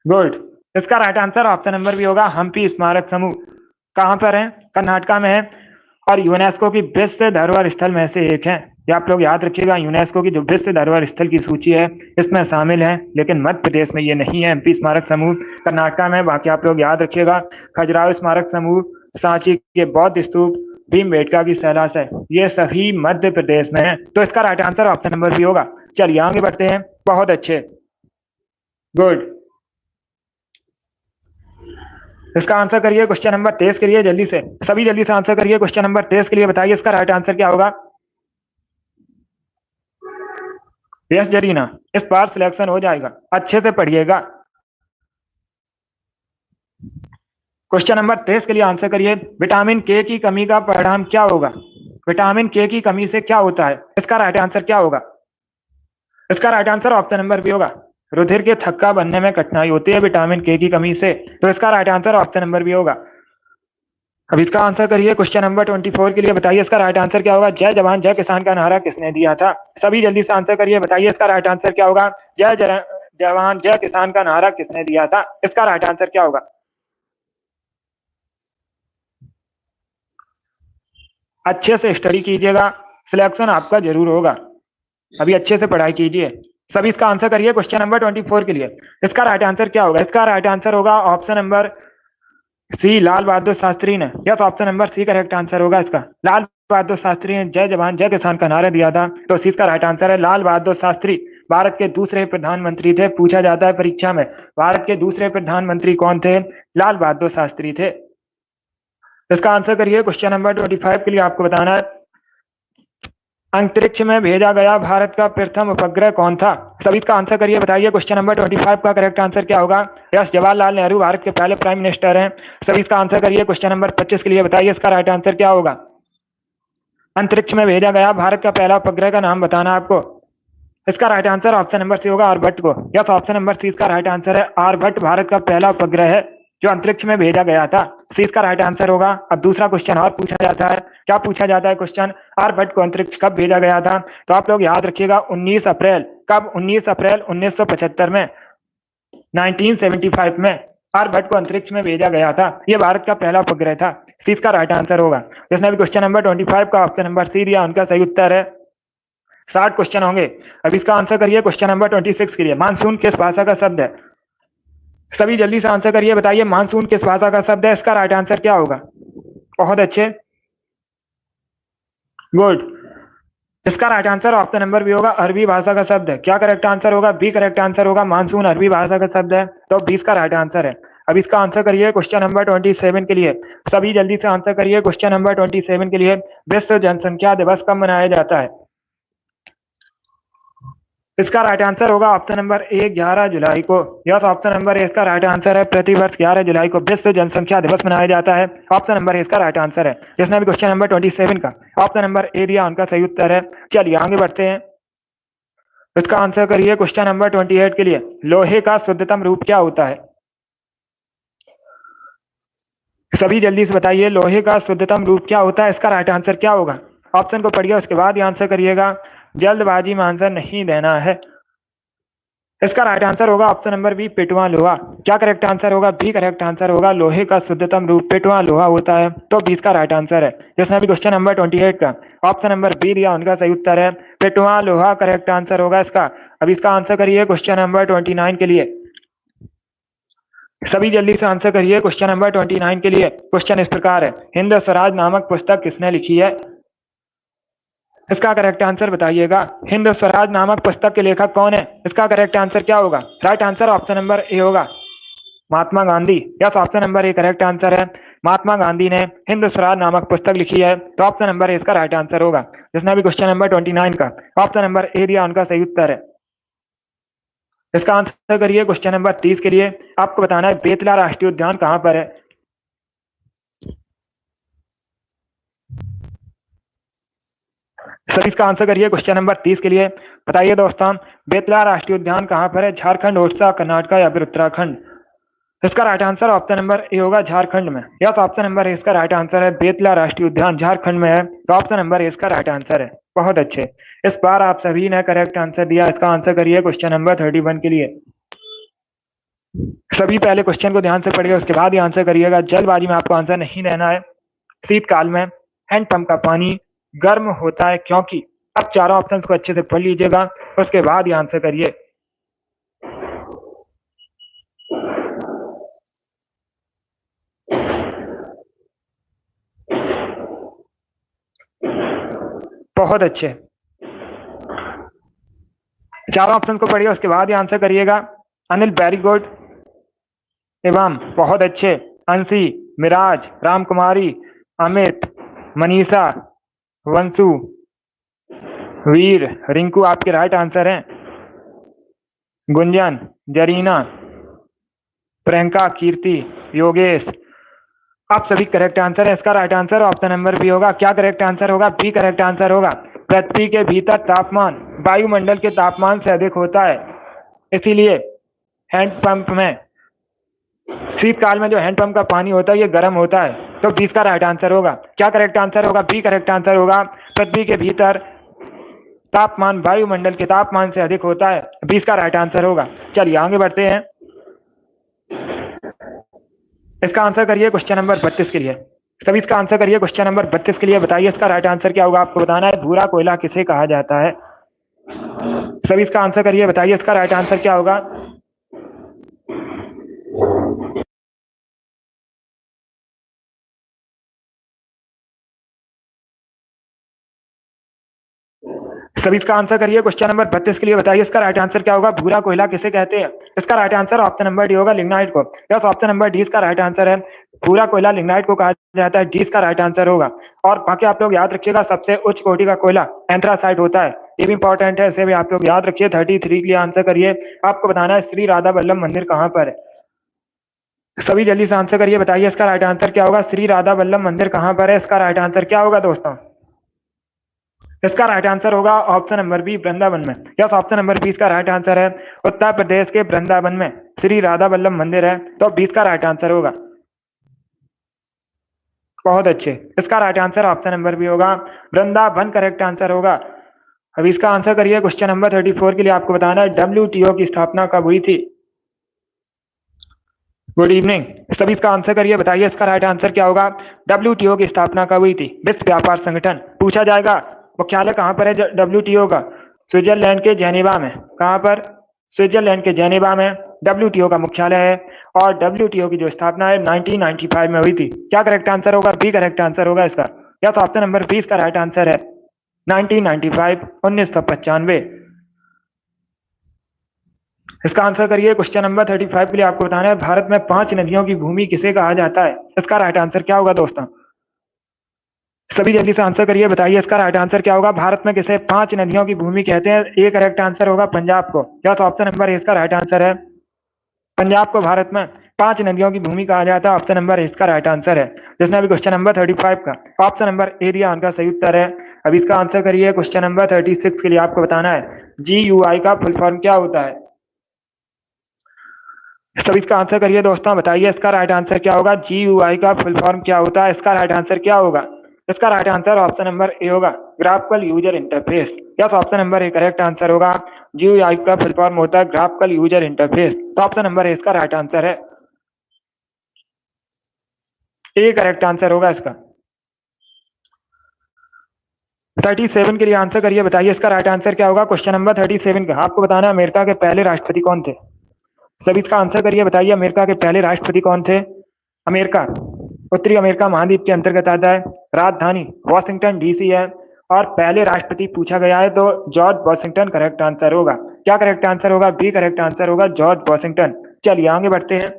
[SPEAKER 1] गुड। इसका राइट आंसर ऑप्शन नंबर भी होगा, हम्पी स्मारक समूह। कहां पर है? कर्नाटका में है, और यूनेस्को की विश्व धरोहर स्थल में से एक है। ये आप लोग याद रखिएगा, यूनेस्को की जो विश्व धरोहर स्थल की सूची है इसमें शामिल है, लेकिन मध्य प्रदेश में ये नहीं है। एमपी स्मारक समूह कर्नाटका में। बाकी आप लोग याद रखिएगा, खजुराहो स्मारक समूह, सांची के बौद्ध स्तूप, भीमबेटका की शैलाशय, ये सभी मध्य प्रदेश में है। तो इसका राइट आंसर ऑप्शन नंबर भी होगा। चलिए आगे बढ़ते हैं। बहुत अच्छे, गुड। इसका आंसर करिए क्वेश्चन नंबर 23 के लिए जल्दी से। सभी जल्दी से आंसर करिए क्वेश्चन नंबर 23 के लिए। बताइए इसका राइट आंसर क्या होगा। यस जरीना, इस बार सिलेक्शन हो जाएगा, अच्छे से पढ़िएगा। क्वेश्चन नंबर 23 के लिए आंसर करिए, विटामिन के की कमी का परिणाम क्या होगा। विटामिन के की कमी से क्या होता है, इसका राइट आंसर क्या होगा। इसका right answer option number B होगा, रुधिर के थक्का बनने में कठिनाई होती है विटामिन के की कमी से। तो इसका right answer option number B होगा। अब इसका आंसर करिए क्वेश्चन नंबर 24 के लिए। बताइए इसका राइट आंसर क्या होगा। जय जवान जय किसान का नारा किसने दिया था। सभी जल्दी से आंसर करिए। बताइए इसका राइट आंसर क्या होगा। जवान जय किसान का नारा किसने दिया था। इसका राइट आंसर क्या होगा। अच्छे से स्टडी कीजिएगा, सिलेक्शन आपका जरूर होगा। अभी अच्छे से पढ़ाई कीजिए। सभी इसका आंसर करिए क्वेश्चन नंबर 24 के लिए। इसका राइट आंसर क्या होगा? इसका राइट आंसर होगा option number C, Lal Bahadur Shastri ने। Yes, option number C correct answer होगा इसका। लाल बहादुर शास्त्री ने जय जवान जय किसान का नारा दिया था, तो सी का राइट आंसर है। लाल बहादुर शास्त्री भारत के दूसरे प्रधानमंत्री थे। पूछा जाता है परीक्षा में, भारत के दूसरे प्रधानमंत्री कौन थे? लाल बहादुर शास्त्री थे। इसका आंसर करिए क्वेश्चन नंबर 25 के लिए। आपको बताना है अंतरिक्ष में भेजा गया भारत का प्रथम उपग्रह कौन था? सभी इसका आंसर करिए, बताइए क्वेश्चन नंबर 25 का करेक्ट आंसर क्या होगा? यस, जवाहरलाल नेहरू भारत के पहले प्राइम मिनिस्टर हैं। सभी इसका आंसर करिए क्वेश्चन नंबर 25 के लिए। बताइए इसका राइट आंसर क्या होगा? अंतरिक्ष में भेजा गया भारत का पहला उपग्रह का नाम बताना है आपको। इसका right answer option number C होगा, आर्यभट्ट को। यस, ऑप्शन नंबर सी इसका राइट आंसर है। आर्यभट्ट भारत का पहला उपग्रह है जो अंतरिक्ष में भेजा गया था। सी इसका राइट आंसर होगा। अब दूसरा क्वेश्चन और पूछा जाता है। क्या पूछा जाता है क्वेश्चन? आर्यभट्ट को अंतरिक्ष कब भेजा गया था? तो आप लोग याद रखिएगा 19 अप्रैल। कब? 19 अप्रैल 1975 में, 1975 में आर्यभट्ट को अंतरिक्ष में भेजा गया था। यह भारत का पहला उपग्रह था। सी इसका राइट आंसर होगा। जिसने भी क्वेश्चन नंबर 25 का ऑप्शन नंबर सी दिया, उनका सही उत्तर है। 60 क्वेश्चन होंगे। अब इसका आंसर करिए क्वेश्चन नंबर 26 के लिए। मानसून किस भाषा का शब्द है? सभी जल्दी से आंसर करिए, बताइए मानसून किस भाषा का शब्द है? इसका राइट आंसर क्या होगा? बहुत अच्छे, गुड। इसका right answer option number B होगा, अरबी भाषा का शब्द है। क्या करेक्ट आंसर होगा? बी करेक्ट आंसर होगा। मानसून अरबी भाषा का शब्द है, तो 20 का राइट आंसर है। अब इसका आंसर करिए क्वेश्चन नंबर 27 के लिए। सभी जल्दी से आंसर करिए क्वेश्चन नंबर 27 के लिए। विश्व जनसंख्या दिवस कब मनाया जाता है? इसका राइट आंसर होगा ऑप्शन नंबर ए, 11 जुलाई को। यस, ऑप्शन नंबर ए इसका राइट आंसर है। प्रतिवर्ष 11 जुलाई को विश्व जनसंख्या दिवस मनाया जाता है। ऑप्शन नंबर ए इसका राइट आंसर है। जिसने भी क्वेश्चन नंबर 27 का ऑप्शन नंबर ए दिया, उनका सही उत्तर है। चलिए आगे बढ़ते हैं। इसका आंसर करिए क्वेश्चन नंबर 28 के लिए। लोहे का शुद्धतम रूप क्या होता है? सभी जल्दी से बताइए, लोहे का शुद्धतम रूप क्या होता है? इसका राइट आंसर क्या होगा? ऑप्शन को पढ़िए, उसके बाद ही आंसर करिएगा। जल्दबाजी में आंसर नहीं देना है। इसका राइट आंसर होगा ऑप्शन नंबर बी, पिटवा लोहा। क्या करेक्ट आंसर होगा? बी करेक्ट आंसर होगा। लोहे का शुद्धतम रूप पिटवा लोहा होता है, तो 20 का राइट आंसर है। जिसने भी क्वेश्चन नंबर 28 का ऑप्शन नंबर बी दिया, उनका सही उत्तर है। पिटवा लोहा करेक्ट आंसर होगा इसका। अब इसका आंसर करिए क्वेश्चन नंबर 29 के लिए। सभी जल्दी से आंसर करिए क्वेश्चन नंबर 29 के लिए। क्वेश्चन इस प्रकार है, हिंद स्वराज नामक पुस्तक किसने लिखी है? इसका करेक्ट आंसर बताइएगा। हिंद स्वराज नामक पुस्तक के लेखक कौन है? इसका करेक्ट आंसर क्या होगा? Right answer option number A होगा, Mahatma Gandhi. Yes, option number A correct answer है। महात्मा गांधी ने हिंद स्वराज नामक पुस्तक लिखी है, तो ऑप्शन नंबर ए इसका राइट आंसर होगा। जिसने भी क्वेश्चन नंबर 29 का ऑप्शन नंबर ए दिया, उनका सही उत्तर है। इसका आंसर करिए क्वेश्चन नंबर 30 के लिए। आपको बताना है बेतला राष्ट्रीय उद्यान कहां पर है? सर इसका आंसर करिए क्वेश्चन नंबर 30 के लिए। बताइए दोस्तों, बेतला राष्ट्रीय उद्यान कहां पर है? झारखंड, ओडिशा, कर्नाटक या फिर उत्तराखंड? इसका right answer option number A होगा, झारखंड में। यस, ऑप्शन नंबर ए इसका राइट आंसर है। बेतला राष्ट्रीय उद्यान झारखंड में है, तो ऑप्शन नंबर ए इसका राइट आंसर है। बहुत अच्छे, इस बार आप सभी ने करेक्ट आंसर दिया। इसका आंसर करिए क्वेश्चन नंबर 31 के लिए। सभी पहले क्वेश्चन को ध्यान से पढ़िए, उसके बाद ही आंसर करिएगा। जल्दबाजी में आपको आंसर नहीं देना है। शीतकाल में हैंडपंप का पानी गर्म होता है क्योंकि? अब चारों ऑप्शंस को अच्छे से पढ़ लीजिएगा, उसके बाद ही आंसर करिए। बहुत अच्छे, चारों ऑप्शन को पढ़िए, उसके बाद ही आंसर करिएगा। Anil, very good. एवं बहुत अच्छे। अंशी, मिराज, रामकुमारी, अमित, मनीषा, वंशु, वीर, रिंकू आपके राइट आंसर हैं। गुंजन, जरीना, प्रियंका, कीर्ति, योगेश, आप सभी करेक्ट आंसर है। इसका right answer option number B होगा। क्या करेक्ट आंसर होगा? बी करेक्ट आंसर होगा। पृथ्वी के भीतर तापमान वायुमंडल के तापमान से अधिक होता है, इसीलिए हैंडपंप में शीतकाल में जो हैंडपंप का पानी होता है ये गर्म होता है, तो 20 का राइट आंसर होगा। क्या करेक्ट आंसर होगा? बी करेक्ट आंसर होगा। पृथ्वी के भीतर तापमान वायुमंडल के तापमान से अधिक होता है, 20 का राइट आंसर होगा। चलिए आगे बढ़ते हैं। इसका आंसर करिए क्वेश्चन नंबर 32 के लिए। सभी इसका आंसर करिए क्वेश्चन नंबर 32 के लिए। बताइए इसका राइट आंसर क्या होगा? आपको बताना है भूरा कोयला किसे कहा जाता है। सभी इसका आंसर करिए, बताइए इसका राइट आंसर क्या होगा। सभी इसका आंसर करिए। क्वेश्चन नंबर 32 के लिए बताइए इसका राइट आंसर क्या होगा। भूरा कोयला किसे कहते हैं। इसका right answer option number D होगा, लिग्नाइट को। यस, ऑप्शन नंबर डी इसका राइट आंसर है। भूरा कोयला लिग्नाइट को कहा जाता है, डी इसका राइट आंसर होगा। और बाकी आप लोग याद रखिएगा, सबसे उच्च कोटि का कोयला एंथ्रासाइट होता है, ये भी इंपॉर्टेंट है, इसे भी आप लोग याद रखिए। 33 के लिए आंसर करिए। आपको बताना है श्री राधा वल्लभ मंदिर कहाँ पर है। सभी जल्दी से आंसर करिए, बताइए इसका राइट आंसर क्या होगा। श्री राधा वल्लभ मंदिर कहाँ पर है, इसका राइट आंसर क्या होगा दोस्तों। इसका राइट आंसर होगा ऑप्शन नंबर बी, वृंदावन में। यस, ऑप्शन नंबर बी इसका राइट आंसर है। उत्तर प्रदेश के वृंदावन में श्री राधा वल्लभ मंदिर है, तो 20 का राइट आंसर होगा। बहुत अच्छे, इसका right answer option number B होगा, वृंदावन करेक्ट आंसर होगा। अब इसका आंसर करिए। क्वेश्चन नंबर 34 के लिए आपको बताना है WTO की स्थापना कब हुई थी। Good evening. सभी इसका आंसर करिए, बताइए इसका राइट आंसर क्या होगा। WTO की स्थापना कब हुई थी। विश्व व्यापार संगठन पूछा जाएगा। मुख्यालय कहाँ पर है WTO का। स्विट्जरलैंड के जेनेवा में। कहाँ पर, स्विट्जरलैंड के जेनेवा में WTO का मुख्यालय है। और WTO की जो स्थापना है 1995 में हुई थी। क्या करेक्ट आंसर होगा। बी करेक्ट आंसर होगा इसका। या तो ऑप्शन नंबर बी इसका राइट आंसर है, 1995, 1995। इसका आंसर करिए। क्वेश्चन नंबर 35 के लिए आपको बताना है भारत में 5 नदियों की भूमि किसे कहा जाता है। इसका राइट आंसर क्या होगा दोस्तों। सभी जल्दी से आंसर करिए, बताइए इसका राइट आंसर क्या होगा। भारत में किसे 5 नदियों की भूमि कहते हैं। ए करेक्ट आंसर होगा पंजाब को। या तो ऑप्शन नंबर ए इसका राइट आंसर है। पंजाब को भारत में 5 नदियों की भूमि कहा जाता है। ऑप्शन नंबर ए इसका राइट आंसर है। जिसने अभी क्वेश्चन नंबर 35 का ऑप्शन नंबर ए दिया, उनका सही उत्तर है। अब इसका आंसर करिए। क्वेश्चन नंबर 36 के लिए आपको बताना है GUI का फुल फॉर्म क्या होता है। सभी इसका आंसर करिए दोस्तों, बताइए इसका राइट आंसर क्या होगा। GUI का फुल फॉर्म क्या होता है, इसका राइट आंसर क्या होगा। इसका right answer option number A होगा, graphical user interface. Yes, option number A correct answer होगा। GUI का फुल फॉर्म होता है ग्राफिकल यूजर इंटरफेस, तो ऑप्शन नंबर ए इसका राइट आंसर है। ए करेक्ट आंसर होगा इसका। 37 के लिए आंसर करिए, बताइए इसका राइट आंसर क्या होगा। क्वेश्चन नंबर 37 का आपको बताना है अमेरिका के पहले राष्ट्रपति कौन थे। सभी इसका आंसर करिए, बताइए अमेरिका के पहले राष्ट्रपति कौन थे। अमेरिका उत्तरी अमेरिका महाद्वीप के अंतर्गत आता है। राजधानी वॉशिंगटन DC है। और पहले राष्ट्रपति पूछा गया है तो जॉर्ज वॉशिंगटन करेक्ट आंसर होगा। क्या करेक्ट आंसर होगा। बी करेक्ट आंसर होगा, जॉर्ज वॉशिंगटन। चलिए आगे बढ़ते हैं।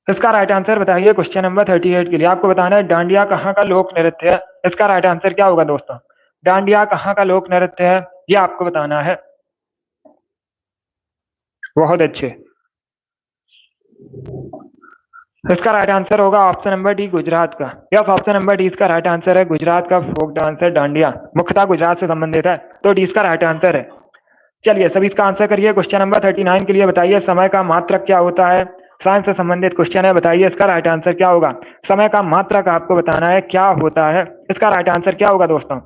[SPEAKER 1] इसका राइट आंसर बताइए। क्वेश्चन नंबर 38 के लिए आपको बताना है डांडिया कहाँ का लोक नृत्य है। इसका राइट आंसर क्या होगा दोस्तों। डांडिया कहाँ का लोक नृत्य है, ये आपको बताना है। बहुत अच्छे, इसका राइट आंसर होगा ऑप्शन नंबर डी, गुजरात का। यस, ऑप्शन नंबर डी इसका राइट आंसर है। गुजरात का फोक डांस है डांडिया, मुख्यतः गुजरात से संबंधित है, तो डी इसका राइट आंसर है। चलिए सभी इसका आंसर करिए। क्वेश्चन नंबर 39 के लिए बताइए समय का मात्रक क्या होता है। साइंस से संबंधित क्वेश्चन है, बताइए इसका राइट आंसर क्या होगा। समय का मात्रक आपको बताना है क्या होता है, इसका राइट आंसर क्या होगा दोस्तों।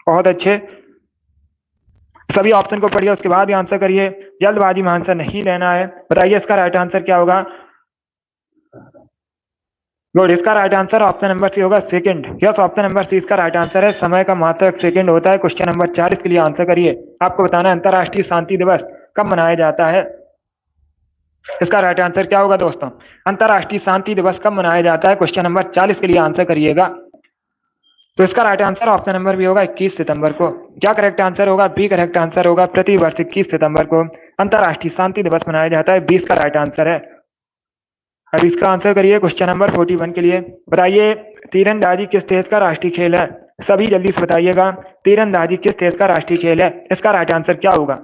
[SPEAKER 1] बहुत अच्छे, सभी ऑप्शन को पढ़िए उसके बाद ही आंसर करिए, जल्दबाजी में आंसर नहीं लेना है। बताइए इसका राइट आंसर क्या होगा। गुड, इसका right answer option number C होगा, second. Yes, option number C इसका राइट आंसर है। समय का मात्रक सेकंड होता है। क्वेश्चन नंबर 40 के लिए आंसर करिए। आपको बताना है अंतरराष्ट्रीय शांति दिवस कब मनाया जाता है। इसका राइट आंसर क्या होगा दोस्तों। अंतरराष्ट्रीय शांति दिवस कब मनाया जाता है, क्वेश्चन नंबर 40 के लिए आंसर करिएगा। तो इसका right answer option number B होगा, 21 सितंबर को। क्या करेक्ट आंसर होगा। बी करेक्ट आंसर होगा, प्रतिवर्ष 21 सितंबर को अंतरराष्ट्रीय शांति दिवस मनाया जाता है। 20 का राइट आंसर है। अब इसका आंसर करिए। क्वेश्चन नंबर 41 के लिए बताइए तीरंदाजी किस देश का राष्ट्रीय खेल है। सभी जल्दी से बताइएगा, तीरंदाजी किस देश का राष्ट्रीय खेल है, इसका राइट आंसर क्या होगा।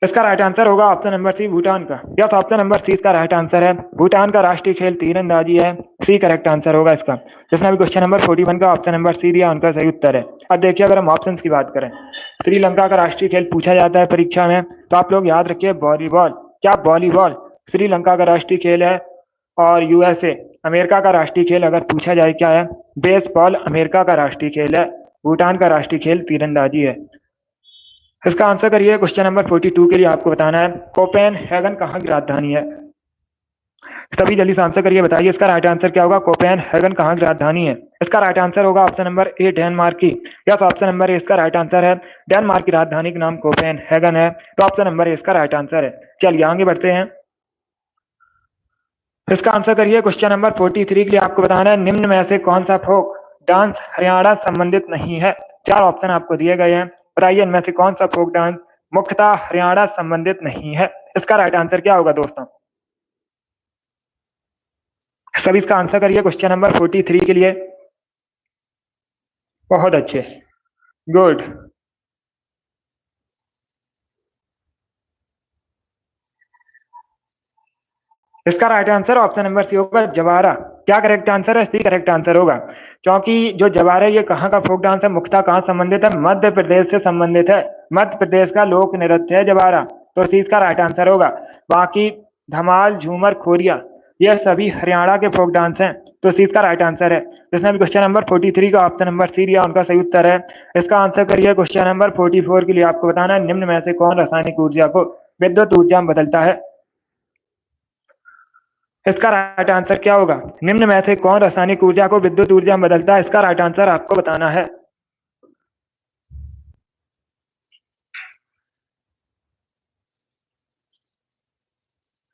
[SPEAKER 1] इसका राइट आंसर होगा ऑप्शन नंबर सी, भूटान का। यस, ऑप्शन नंबर सी इसका राइट आंसर है। भूटान का राष्ट्रीय खेल तीरंदाजी है, सी करेक्ट आंसर होगा इसका। जिसने अभी क्वेश्चन नंबर 41 का ऑप्शन नंबर सी दिया, उनका सही उत्तर है। अब देखिए अगर हम ऑप्शन की बात करें, श्रीलंका का राष्ट्रीय खेल पूछा जाता है परीक्षा में, तो आप लोग याद रखिए वॉलीबॉल। क्या वॉलीबॉल श्रीलंका का राष्ट्रीय खेल है। और USA अमेरिका का राष्ट्रीय खेल अगर पूछा जाए क्या है, बेसबॉल अमेरिका का राष्ट्रीय खेल है। भूटान का राष्ट्रीय खेल तीरंदाजी है। इसका आंसर करिए। क्वेश्चन नंबर 42 के लिए आपको बताना है कोपेनहेगन कहाँ की राजधानी है। सभी जल्दी से आंसर करिए, बताइए इसका राइट आंसर क्या होगा। कोपेनहेगन कहाँ की राजधानी है। इसका राइट आंसर होगा ऑप्शन नंबर ए डेनमार्क की। यस, ऑप्शन नंबर ए इसका राइट आंसर है। डेनमार्क की राजधानी का नाम कोपेनहेगन है, तो ऑप्शन नंबर ए इसका राइट आंसर है। चलिए आगे बढ़ते हैं, इसका आंसर करिए। क्वेश्चन नंबर 43 के लिए आपको बताना है निम्न में से कौन सा फोक डांस हरियाणा संबंधित नहीं है। चार ऑप्शन आपको दिए गए हैं, बताइए इनमें से कौन सा फोक डांस मुख्यतः हरियाणा संबंधित नहीं है। इसका राइट आंसर क्या होगा दोस्तों, सभी इसका आंसर करिए क्वेश्चन नंबर 43 के लिए। बहुत अच्छे, गुड। इसका right answer option number C होगा जवारा। क्या करेक्ट आंसर है, सी करेक्ट आंसर होगा, क्योंकि जो जवारा ये कहाँ का फोक डांस है, मुख्यतः कहाँ संबंधित है, मध्य प्रदेश से संबंधित है। मध्य प्रदेश का लोक नृत्य है जवारा, तो सी इसका राइट आंसर होगा। बाकी धमाल, झूमर, खोरिया यह सभी हरियाणा के फोक डांस हैं, तो सी इसका राइट आंसर है। जिसने भी क्वेश्चन नंबर 43 का ऑप्शन नंबर सी दिया उनका सही उत्तर है। इसका आंसर करिए क्वेश्चन नंबर 44 के लिए आपको बताना है निम्न में से कौन रासायनिक ऊर्जा को विद्युत ऊर्जा में बदलता है। इसका राइट आंसर क्या होगा, निम्न में से कौन रासायनिक ऊर्जा को विद्युत ऊर्जा में बदलता है। इसका राइट आंसर आपको बताना है।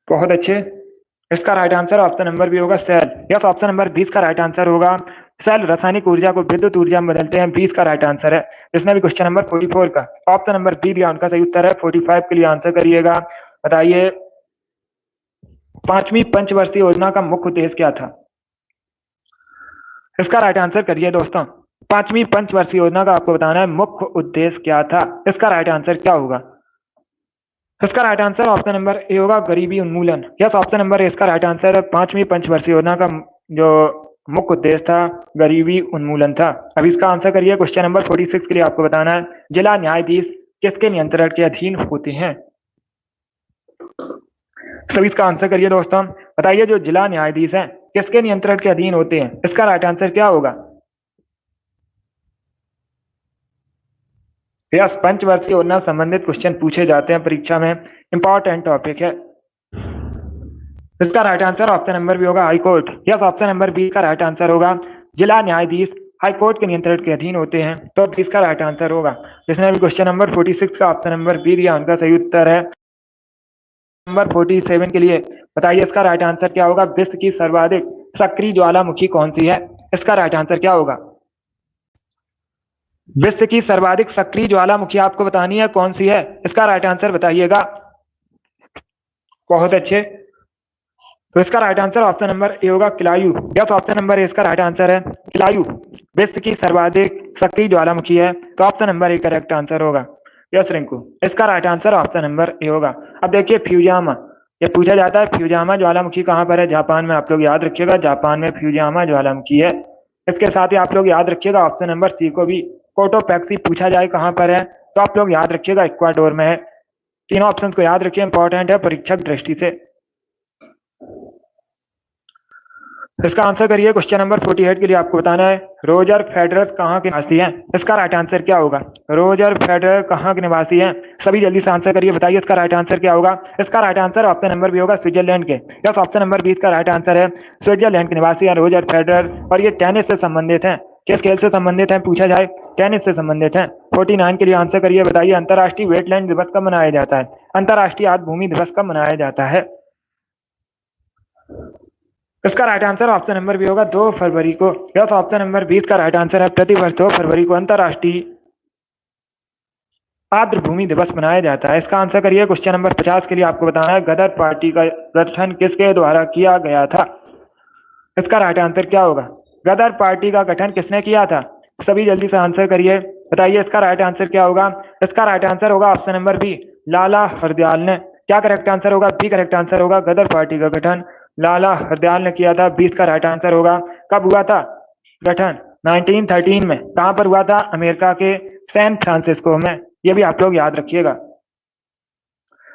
[SPEAKER 1] बहुत अच्छे, इसका right answer option number B होगा सेल। यस, ऑप्शन नंबर 20 का राइट आंसर होगा सेल रासायनिक ऊर्जा को विद्युत ऊर्जा में बदलते हैं, 20 का राइट आंसर है। जिसने भी क्वेश्चन नंबर 44 का ऑप्शन नंबर बी दिया उनका सही उत्तर है। 45 के लिए आंसर करिएगा, बताइए पांचवी पंचवर्षीय योजना का मुख्य उद्देश्य क्या था। इसका राइट आंसर करिए दोस्तों, पांचवी पंचवर्षीय योजना का आपको बताना है मुख्य उद्देश्य क्या था। इसका राइट आंसर क्या होगा, इसका right answer option number A होगा गरीबी उन्मूलन। यस, ऑप्शन नंबर ए इसका राइट आंसर है। पांचवी पंचवर्षीय योजना का जो मुख्य उद्देश्य था गरीबी उन्मूलन था। अब इसका आंसर करिए क्वेश्चन नंबर 46 के लिए आपको बताना है जिला न्यायाधीश किसके नियंत्रण के अधीन होते हैं। सभी इसका आंसर करिए दोस्तों, बताइए जो जिला न्यायाधीश हैं किसके नियंत्रण के अधीन होते हैं। इसका राइट आंसर क्या होगा। यस, पंचवर्षीय योजना संबंधित क्वेश्चन पूछे जाते हैं परीक्षा में, इंपॉर्टेंट टॉपिक है। इसका right answer option number B होगा high court. Yes, option number B का राइट आंसर होगा जिला न्यायाधीश हाई कोर्ट के नियंत्रण के अधीन होते हैं, तो इसका राइट आंसर होगा। जिसने भी क्वेश्चन नंबर 46 का ऑप्शन नंबर बी दिया उनका सही उत्तर है। नंबर 47 के लिए बताइए इसका राइट आंसर क्या होगा। विश्व की सर्वाधिक सक्रिय ज्वालामुखी कौन सी है। इसका राइट आंसर क्या होगा, विश्व की सर्वाधिक सक्रिय ज्वालामुखी आपको बतानी है कौन सी है। इसका राइट आंसर बताइएगा। बहुत अच्छे, तो इसका right answer option number A होगा किलायू। यस, ऑप्शन नंबर ए इसका राइट आंसर है किलायू विश्व की सर्वाधिक सक्रिय ज्वालामुखी है, तो option number A correct answer होगा। यस रिंकू, इसका right answer option number A होगा। अब देखिए फ्यूजियामा, ये पूछा जाता है फ्यूजियामा ज्वालामुखी कहाँ पर है, जापान में। आप लोग याद रखिएगा जापान में फ्यूजियामा ज्वालामुखी है। इसके साथ ही आप लोग याद रखिएगा ऑप्शन नंबर सी को भी कोटोपैक्सी पूछा जाए कहाँ पर है, तो आप लोग याद रखिएगा इक्वाडोर में है। तीनों ऑप्शंस को याद रखिए, इंपॉर्टेंट है परीक्षक दृष्टि से। इसका आंसर करिए क्वेश्चन नंबर 48 के लिए आपको बताना है रोजर फेडरर कहाँ के निवासी हैं। इसका राइट आंसर क्या होगा, रोजर फेडरर कहाँ के निवासी हैं। सभी जल्दी से आंसर करिए, बताइए इसका राइट आंसर क्या होगा। इसका right answer option number B होगा स्विट्जरलैंड के। यस, ऑप्शन नंबर 20 का राइट आंसर है स्विट्जरलैंड के निवासी है रोजर फेडरर, और ये टेनिस से संबंधित है। किस खेल से संबंधित है पूछा जाए, टेनिस से संबंधित है। 49 के लिए आंसर करिए, बताइए अंतर्राष्ट्रीय वेटलैंड दिवस कब मनाया जाता है। अंतर्राष्ट्रीय आर्द्र भूमि दिवस कब मनाया जाता है। इसका right answer option number B होगा 2 फरवरी को। यस, ऑप्शन नंबर 20 का राइट आंसर है प्रतिवर्ष 2 फरवरी को अंतर्राष्ट्रीय आर्द्र भूमि दिवस मनाया जाता है। इसका आंसर करिए क्वेश्चन नंबर 50 के लिए आपको बताना है गदर पार्टी का गठन किसके द्वारा किया गया था। इसका राइट आंसर क्या होगा, गदर पार्टी का गठन किसने किया था। सभी जल्दी से आंसर करिए, बताइए इसका राइट आंसर क्या होगा। इसका राइट आंसर होगा ऑप्शन नंबर बी लाला हरदयाल ने। क्या करेक्ट आंसर होगा, बी करेक्ट आंसर होगा। गदर पार्टी का गठन लाला हरदयाल ने किया था, 20 का राइट आंसर होगा। कब हुआ था गठन, 1913 में। कहां पर हुआ था, अमेरिका के सैन फ्रांसिस्को में। ये भी आप लोग याद रखिएगा।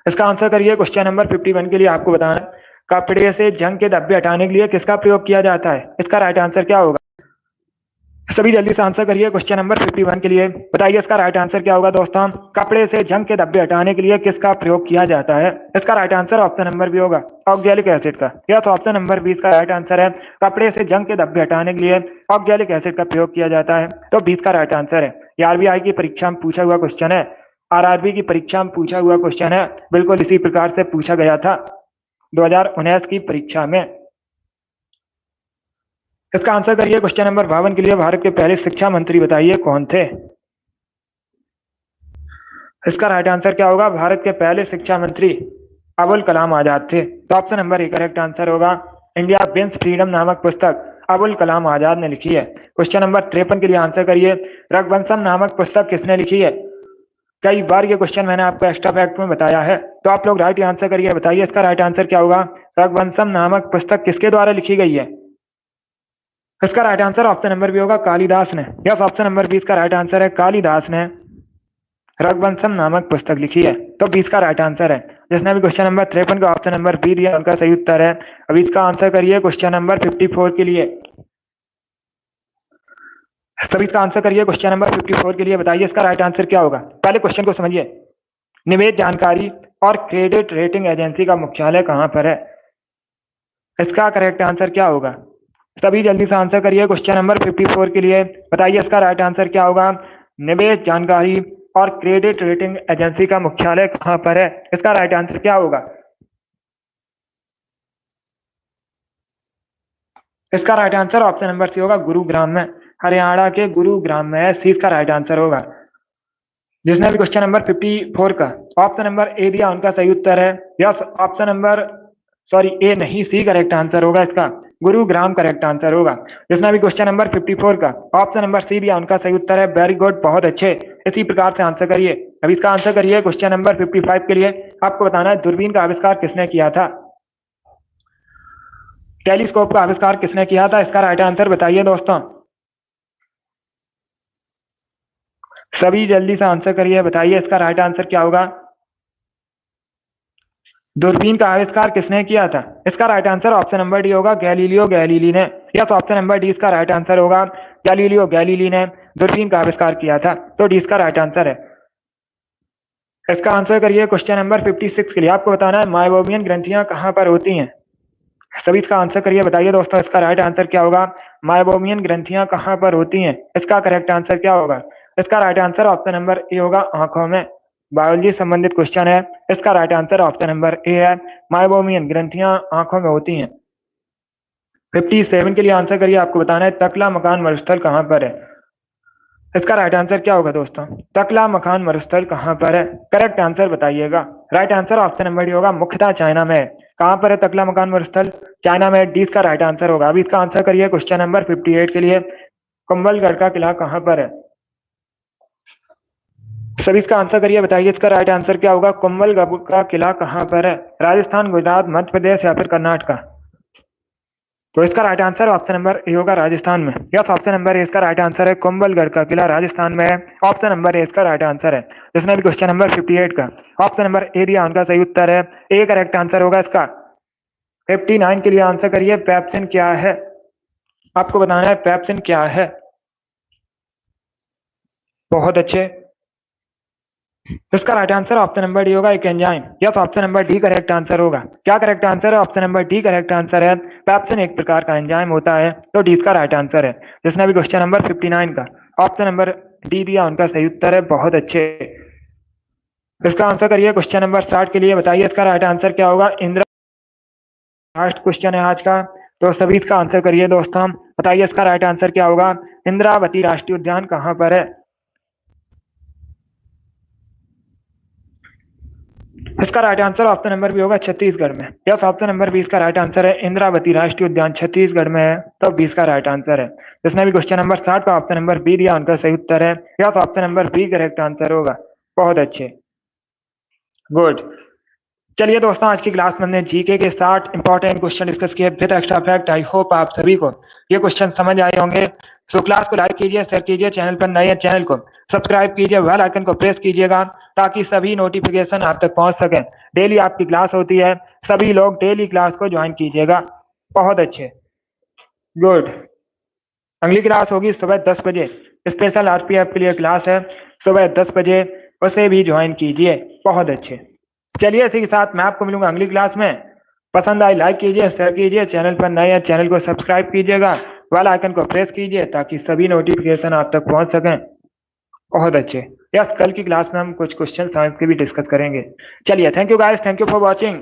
[SPEAKER 1] इसका आंसर करिए क्वेश्चन नंबर 51 के लिए आपको बताना कपड़े से जंग के धब्बे हटाने के लिए किसका प्रयोग किया जाता है। इसका राइट आंसर क्या होगा। सभी जल्दी से आंसर करिए क्वेश्चन नंबर 51 के लिए। बताइए इसका राइट आंसर क्या होगा दोस्तों। कपड़े से जंग के धब्बे हटाने के लिए किसका प्रयोग किया जाता है। इसका right answer option number B होगा, ऑक्जेलिक एसिड का। यह तो ऑप्शन नंबर 20 का राइट आंसर है। कपड़े से जंग के धब्बे हटाने के लिए ऑक्जेलिक एसिड का प्रयोग किया जाता है, तो 20 का राइट आंसर है। ये आरबीआई की परीक्षा में पूछा हुआ क्वेश्चन है, आरआरबी की परीक्षा में पूछा हुआ क्वेश्चन है, बिल्कुल इसी प्रकार से पूछा गया था 2019 की परीक्षा में। इसका आंसर करिए क्वेश्चन नंबर 52 के लिए। भारत के पहले शिक्षा मंत्री बताइए कौन थे। इसका राइट आंसर क्या होगा। भारत के पहले शिक्षा मंत्री अबुल कलाम आजाद थे, तो option number A correct answer होगा। इंडिया विंस फ्रीडम नामक पुस्तक अबुल कलाम आजाद ने लिखी है। क्वेश्चन नंबर 53 के लिए आंसर करिए। रघुवंशम नामक पुस्तक किसने लिखी है। कई बार ये क्वेश्चन मैंने आपको एक्स्ट्रा फैक्ट में बताया है, तो आप लोग राइट आंसर करिए। बताइए इसका राइट आंसर क्या होगा। रघुवंशम नामक पुस्तक किसके द्वारा लिखी गई है। इसका right answer option number B होगा, कालिदास ने। यस, ऑप्शन नंबर 20 का राइट आंसर है, कालिदास ने रघुवंशम नामक पुस्तक लिखी है, तो 20 का राइट आंसर है। जिसने भी क्वेश्चन नंबर 53 का ऑप्शन नंबर बी दिया उनका सही उत्तर है। अब इसका आंसर करिए क्वेश्चन नंबर 54 के लिए। सभी इसका आंसर करिए क्वेश्चन नंबर 54 के लिए। बताइए इसका राइट आंसर क्या होगा। पहले क्वेश्चन को समझिए। निवेश जानकारी और क्रेडिट रेटिंग एजेंसी का मुख्यालय कहां पर है। इसका करेक्ट आंसर क्या होगा। सभी जल्दी से आंसर करिए क्वेश्चन नंबर 54 के लिए। बताइए इसका राइट आंसर क्या होगा। निवेश जानकारी और क्रेडिट रेटिंग एजेंसी का मुख्यालय कहां पर है। इसका राइट आंसर क्या होगा। इसका right answer option number C होगा, गुरुग्राम में। हरियाणा के गुरुग्राम में है, सी इसका राइट आंसर होगा। जिसने भी क्वेश्चन नंबर 54 का ऑप्शन नंबर ए दिया उनका सही उत्तर है। यस, ऑप्शन नंबर ए नहीं, सी करेक्ट आंसर होगा इसका। गुरुग्राम करेक्ट आंसर होगा। जिसने भी क्वेश्चन नंबर 54 का ऑप्शन नंबर सी दिया उनका सही उत्तर है। वेरी गुड, बहुत अच्छे। इसी प्रकार से आंसर करिए। अब इसका आंसर करिए क्वेश्चन नंबर 55 के लिए। आपको बताना है दूरबीन का आविष्कार किसने किया था। टेलीस्कोप का आविष्कार किसने किया था। इसका राइट आंसर बताइए दोस्तों। सभी जल्दी से आंसर करिए। बताइए इसका राइट आंसर क्या होगा। दूरबीन का आविष्कार किसने किया था। इसका right answer option number D होगा, गैलीलियो गैलीली ने। या तो ऑप्शन नंबर डी इसका राइट आंसर होगा। गैलीलियो गैलीली ने दूरबीन का आविष्कार किया था, तो डी इसका राइट आंसर है। इसका आंसर करिए क्वेश्चन नंबर 56 के लिए। आपको बताना है माइबोमियन ग्रंथियां कहां पर होती हैं। सभी इसका आंसर करिए। बताइए दोस्तों इसका राइट आंसर क्या होगा। माइबोमियन ग्रंथियां कहां पर होती हैं। इसका करेक्ट आंसर क्या होगा। इसका right answer option number A होगा, आंखों में। बायोलॉजी संबंधित क्वेश्चन है, इसका राइट आंसर ऑप्शन नंबर ए है। माइबोमियन ग्रंथियां आंखों में होती हैं। 57 के लिए आंसर करिए। आपको बताना है तकला मकान मरुस्थल कहां पर है। इसका राइट आंसर क्या होगा दोस्तों। तकला मकान मरुस्थल कहां पर है, करेक्ट आंसर बताइएगा। Right answer option number D होगा, मुख्यतः चाइना में। कहां पर है तकला मकान मरुस्थल, चाइना में। डी इसका राइट आंसर होगा। अभी इसका आंसर करिए क्वेश्चन नंबर 58 के लिए। कुंभलगढ़ का किला कहां पर है। सभी इसका आंसर करिए। बताइए इसका राइट आंसर क्या होगा। कुंभलगढ़ का किला कहां पर है। राजस्थान, गुजरात, मध्य प्रदेश या फिर कर्नाटक। तो इसका right answer option number A होगा, राजस्थान में। यस, ऑप्शन नंबर ए इसका राइट आंसर है। कुंभलगढ़ का किला राजस्थान में है। ऑप्शन नंबर ए इसका राइट आंसर है। जिसने भी क्वेश्चन नंबर 58 का ऑप्शन नंबर ए दिया उनका सही उत्तर है। ए करेक्ट आंसर होगा इसका। 59 के लिए आंसर करिए। पेप्सिन क्या है। आपको बताना है पेप्सिन क्या है। बहुत अच्छे। इसका right answer option number D होगा, एक enzyme. Yes, option number D correct answer होगा। क्या करेक्ट आंसर है। Option number D correct answer है। पेप्सिन एक प्रकार का एंजाइम होता है, तो डी इसका राइट आंसर है। जिसने भी क्वेश्चन नंबर 59 का ऑप्शन नंबर डी दिया उनका सही उत्तर है। बहुत अच्छे। इसका आंसर करिए क्वेश्चन नंबर 60 के लिए। बताइए इसका राइट आंसर क्या होगा। इंदिरा, लास्ट क्वेश्चन है आज का, तो सभी इसका आंसर करिए दोस्तों। बताइए इसका राइट आंसर क्या होगा। इंद्रावती राष्ट्रीय उद्यान कहां पर है। इसका right answer option number B होगा, छत्तीसगढ़ में। यस, ऑप्शन नंबर 20 का राइट आंसर है। इंद्रावती राष्ट्रीय उद्यान छत्तीसगढ़ में है, तो 20 का राइट आंसर है। जिसने भी क्वेश्चन नंबर 60 का ऑप्शन नंबर बी दिया उनका सही उत्तर है। Yes, option number B correct answer होगा। बहुत अच्छे, गुड। चलिए दोस्तों, आज की क्लास में हमने जीके के 60 इंपॉर्टेंट क्वेश्चन डिस्कस किए with extra fact. I hope आप सभी को ये क्वेश्चन समझ आए होंगे। सो क्लास को लाइक कीजिए, शेयर कीजिए, चैनल पर नए हैं चैनल को सब्सक्राइब कीजिए, बेल आइकन को प्रेस कीजिएगा ताकि सभी नोटिफिकेशन आप तक पहुंच सके। डेली आपकी क्लास होती है, सभी लोग डेली क्लास को ज्वाइन कीजिएगा। बहुत अच्छे, गुड। अगली क्लास होगी सुबह 10 बजे, स्पेशल आरपीएफ के लिए क्लास है सुबह 10 बजे, उसे भी ज्वाइन कीजिए। बहुत अच्छे। चलिए इसी के साथ मैं आपको मिलूंगा अगली क्लास में। पसंद आए लाइक कीजिए, शेयर कीजिए, चैनल पर नए हैं चैनल को सब्सक्राइब कीजिएगा, बेल आइकन को प्रेस कीजिए ताकि सभी नोटिफिकेशन आप तक पहुंच सकें। बहुत अच्छे। यस, कल की क्लास में हम कुछ क्वेश्चन साइंस के भी डिस्कस करेंगे। चलिए, thank you guys, thank you for watching.